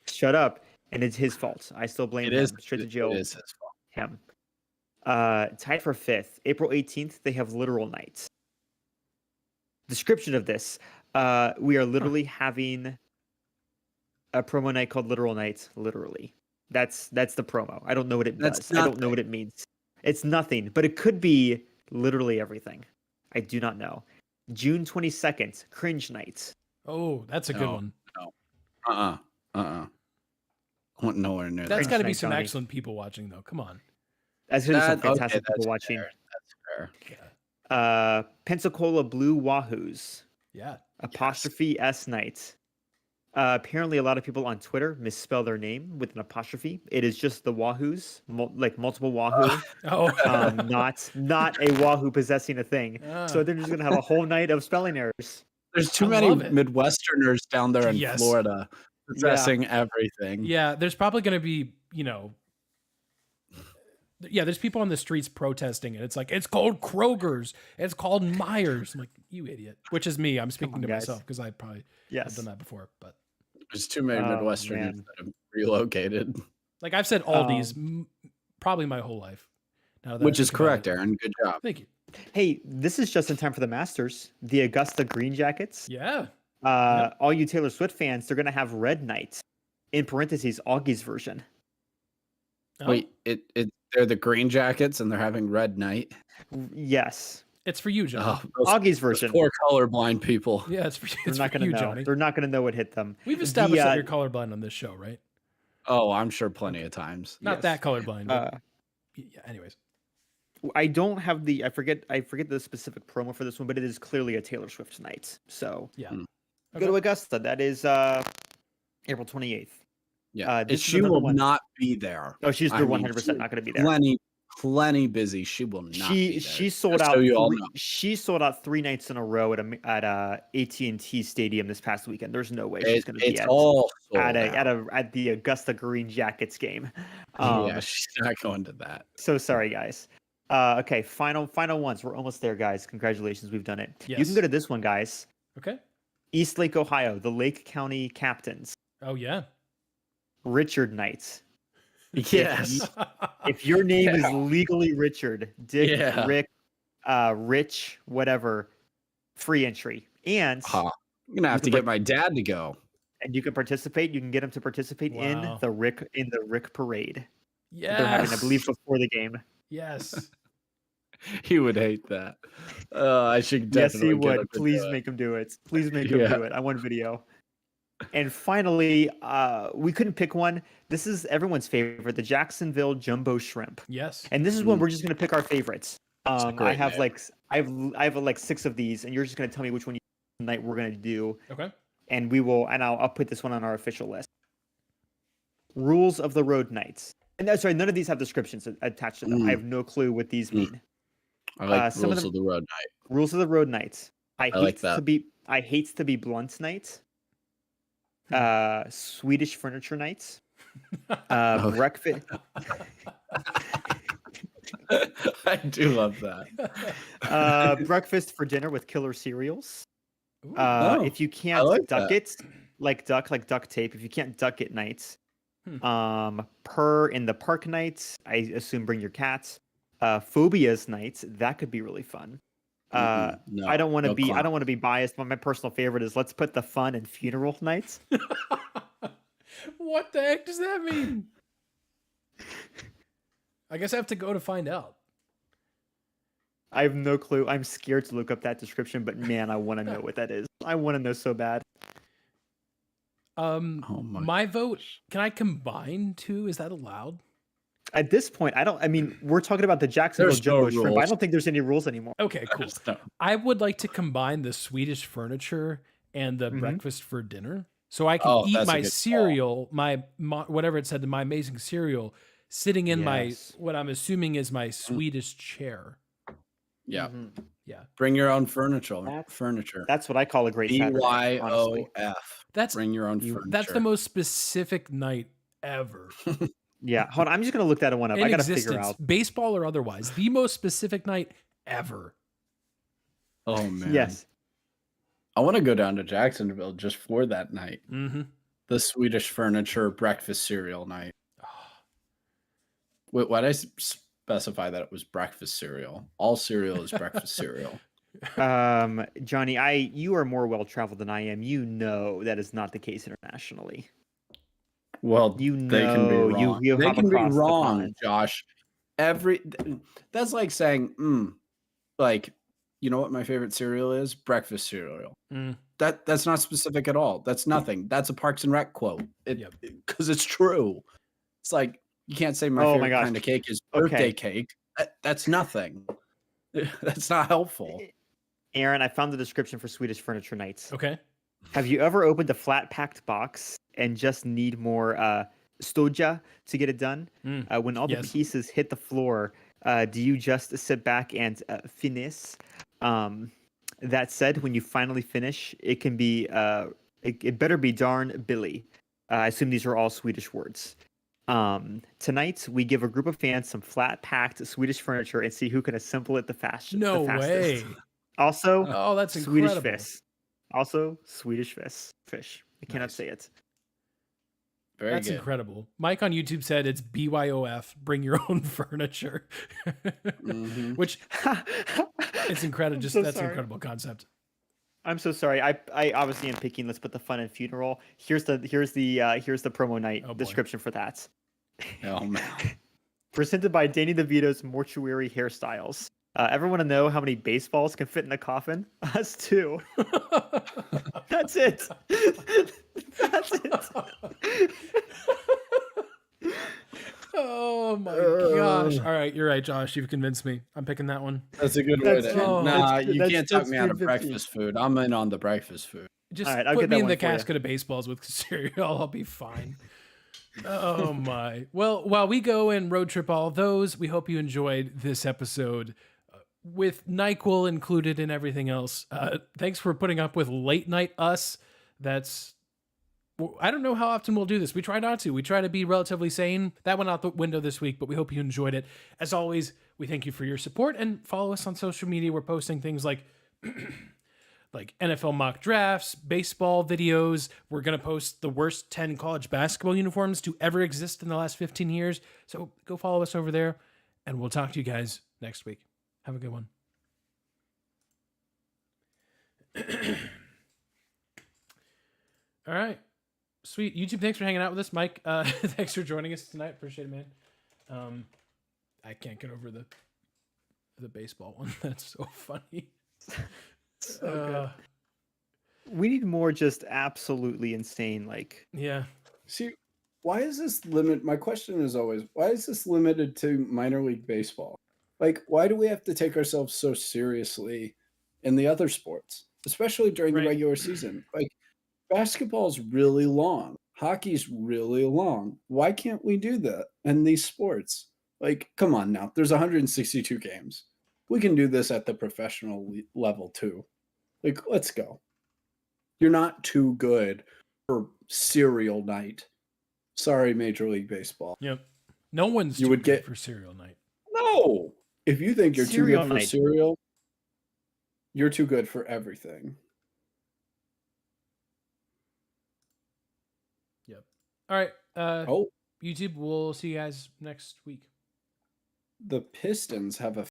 "Shut up," and it's his fault. I still blame It him. is Straight to jail. It is his fault. Him. Tied for 5th, April 18th. They have literal nights. Description of this: we are literally having a promo night called Literal Nights. Literally, that's the promo. I don't know what it That's does. I don't know what it means. It's nothing, but it could be literally everything. I do not know. June 22nd, Cringe Nights. Oh, that's a good No. one. I want nowhere near That's that. got to be Night, some Johnny. excellent people watching, though. Come on. That's gonna be some fantastic that's people watching. fair, That's fair. Pensacola Blue Wahoos. Yeah. Apostrophe S Night. Apparently, a lot of people on Twitter misspell their name with an apostrophe. It is just the Wahoos, like multiple Wahoo, Oh. not a Wahoo possessing a thing. So they're just gonna have a whole night of spelling errors. There's too I many love it. Midwesterners down there in Yes. Florida possessing everything. Yeah, there's probably going to be, there's people on the streets protesting it. It's like, it's called Kroger's. It's called Myers. I'm like, you idiot. Which is me. I'm speaking on, to guys. myself because I probably have Yes. done that before. But There's too many Oh, Midwesterners man. that have relocated, like I've said Aldi's probably my whole life. Now that I which is think about correct, it. Aaron. Good job. Thank you. Hey, this is just in time for the Masters. The Augusta Green Jackets. Yeah. All you Taylor Swift fans, they're gonna have Red Night. In parentheses, Augie's version. Oh, Wait, they're the Green Jackets and they're having Red Night. Yes, it's for you, Johnny. Oh, those Augie's those version. poor colorblind people. Yeah, it's for you. They're It's not for gonna you, know. Johnny. They're not gonna know what hit them. We've established that The, you're colorblind on this show, right? Oh, I'm sure plenty of times. Not Yes. that colorblind. But Uh, yeah, anyways. I don't have the. I forget the specific promo for this one, but it is clearly a Taylor Swift night. So Yeah. Hmm. go to Augusta. That is April 28th. Yeah, this is she another will one. not be there. Oh, she's I they're mean, 100% not going to be there. Plenty plenty busy. She will not. She sold out. She sold out 3 nights in a row at AT&T Stadium this past weekend. There's no way she's going to be at the Augusta Green Jackets game. Yeah, she's not going to that. So sorry, guys. Okay, final ones. We're almost there, guys. Congratulations, we've done it. Yes. You can go to this one, guys. Okay. East Lake, Ohio, the Lake County Captains. Oh yeah. Richard Knights. Yes. If your name is legally Richard, Dick, Yeah. Rick, Rich, whatever, free entry. And I'm gonna have to get my dad to go. And you can participate. You can get him to participate in the Rick parade. Yes. They're having, I believe, before the game. Yes. He would hate that. I should definitely. Yes, he would. Please make him do it. Please make him do it. I want video. And finally, we couldn't pick one. This is everyone's favorite, the Jacksonville Jumbo Shrimp. Yes. And this is one we're just gonna pick our favorites. I have name. I have like 6 of these, and you're just gonna tell me which one tonight we're gonna do. Okay. And I'll put this one on our official list. Rules of the Road Nights. And sorry, none of these have descriptions attached to them. I have no clue what these mean. I like Rules of the Road Night. Rules of the Road Nights. I hate to be blunt nights. Swedish furniture nights. Breakfast. I do love that. Breakfast for dinner with killer cereals. Ooh. If you can't duck it, like duct tape. If you can't duck it nights. Per in the park nights. I assume bring your cats. Phobias nights. That could be really fun. No, I don't want to be biased, but my personal favorite is let's put the fun in funeral nights. What the heck does that mean? I guess I have to go to find out. I have no clue. I'm scared to look up that description, but man, I want to know what that is. I want to know so bad. My vote, can I combine 2? Is that allowed? At this point, we're talking about the Jacksonville Jumbo Shrimp. I don't think there's any rules anymore. Okay, cool. I would like to combine the Swedish furniture and the breakfast for dinner. So I can eat my cereal, my whatever it said, my amazing cereal, sitting in my, what I'm assuming is my Swedish chair. Yeah. Yeah. Bring your own furniture. That's what I call a great Saturday. BYOF. Bring your own furniture. That's the most specific night ever. Yeah. Hold on. I'm just going to look that one up. I got to figure out. Baseball or otherwise. The most specific night ever. Oh, man. Yes. I want to go down to Jacksonville just for that night. Mm-hmm. The Swedish furniture breakfast cereal night. Wait, why did I specify that it was breakfast cereal? All cereal is breakfast cereal. Johnny, you are more well-traveled than I am. You know that is not the case internationally. Well, they can be wrong. They can be wrong, Josh. That's like saying, like, you know what my favorite cereal is? Breakfast cereal. That's not specific at all. That's nothing. That's a Parks and Rec quote. Because it's true. It's like you can't say my favorite kind of cake is birthday cake. That's nothing. That's not helpful. Aaron, I found the description for Swedish furniture nights. Okay. Have you ever opened a flat packed box and just need more stoja to get it done? When all the pieces hit the floor, do you just sit back and finish? That said, when you finally finish, it can be it better be darn Billy. I assume these are all Swedish words. Tonight, we give a group of fans some flat packed Swedish furniture and see who can assemble it the fastest. No way. Also, that's Swedish incredible. fish. Also, Swedish fish. I cannot say it. That's incredible. Mike on YouTube said it's BYOF, bring your own furniture. Which it's incredible. Just that's an incredible concept. I'm so sorry. I obviously am picking let's put the fun in funeral. Here's the promo night description for that. Oh man. Presented by Danny DeVito's Mortuary Hairstyles. Ever want to know how many baseballs can fit in a coffin? Us too. That's it. That's it. Oh my gosh. All right, you're right, Josh. You've convinced me. I'm picking that one. That's a good way to end. Nah, you can't talk me out of breakfast food. I'm in on the breakfast food. Just right, put me in the casket of baseballs with cereal. I'll be fine. Oh my. Well, while we go and road trip all those, we hope you enjoyed this episode with NyQuil included and everything else. Thanks for putting up with late night us. I don't know how often we'll do this. We try not to. We try to be relatively sane. That went out the window this week, but we hope you enjoyed it. As always, we thank you for your support and follow us on social media. We're posting things like NFL mock drafts, baseball videos. We're going to post the worst 10 college basketball uniforms to ever exist in the last 15 years. So go follow us over there, and we'll talk to you guys next week. Have a good one. All right. Sweet. YouTube, thanks for hanging out with us. Mike, thanks for joining us tonight. Appreciate it, man. I can't get over the baseball one. That's so funny. We need more just absolutely insane, Yeah. See, why is this limit? My question is always, why is this limited to minor league baseball? Like, why do we have to take ourselves so seriously in the other sports, especially during the regular season? Like, basketball's really long. Hockey's really long. Why can't we do that in these sports? Like, come on now. There's 162 games. We can do this at the professional level too. Like, let's go. You're not too good for serial night. Sorry, Major League Baseball. Yep. No one's too good for serial night. No. If you think you're too good for serial, you're too good for everything. Yep. All right. YouTube, we'll see you guys next week. The Pistons have a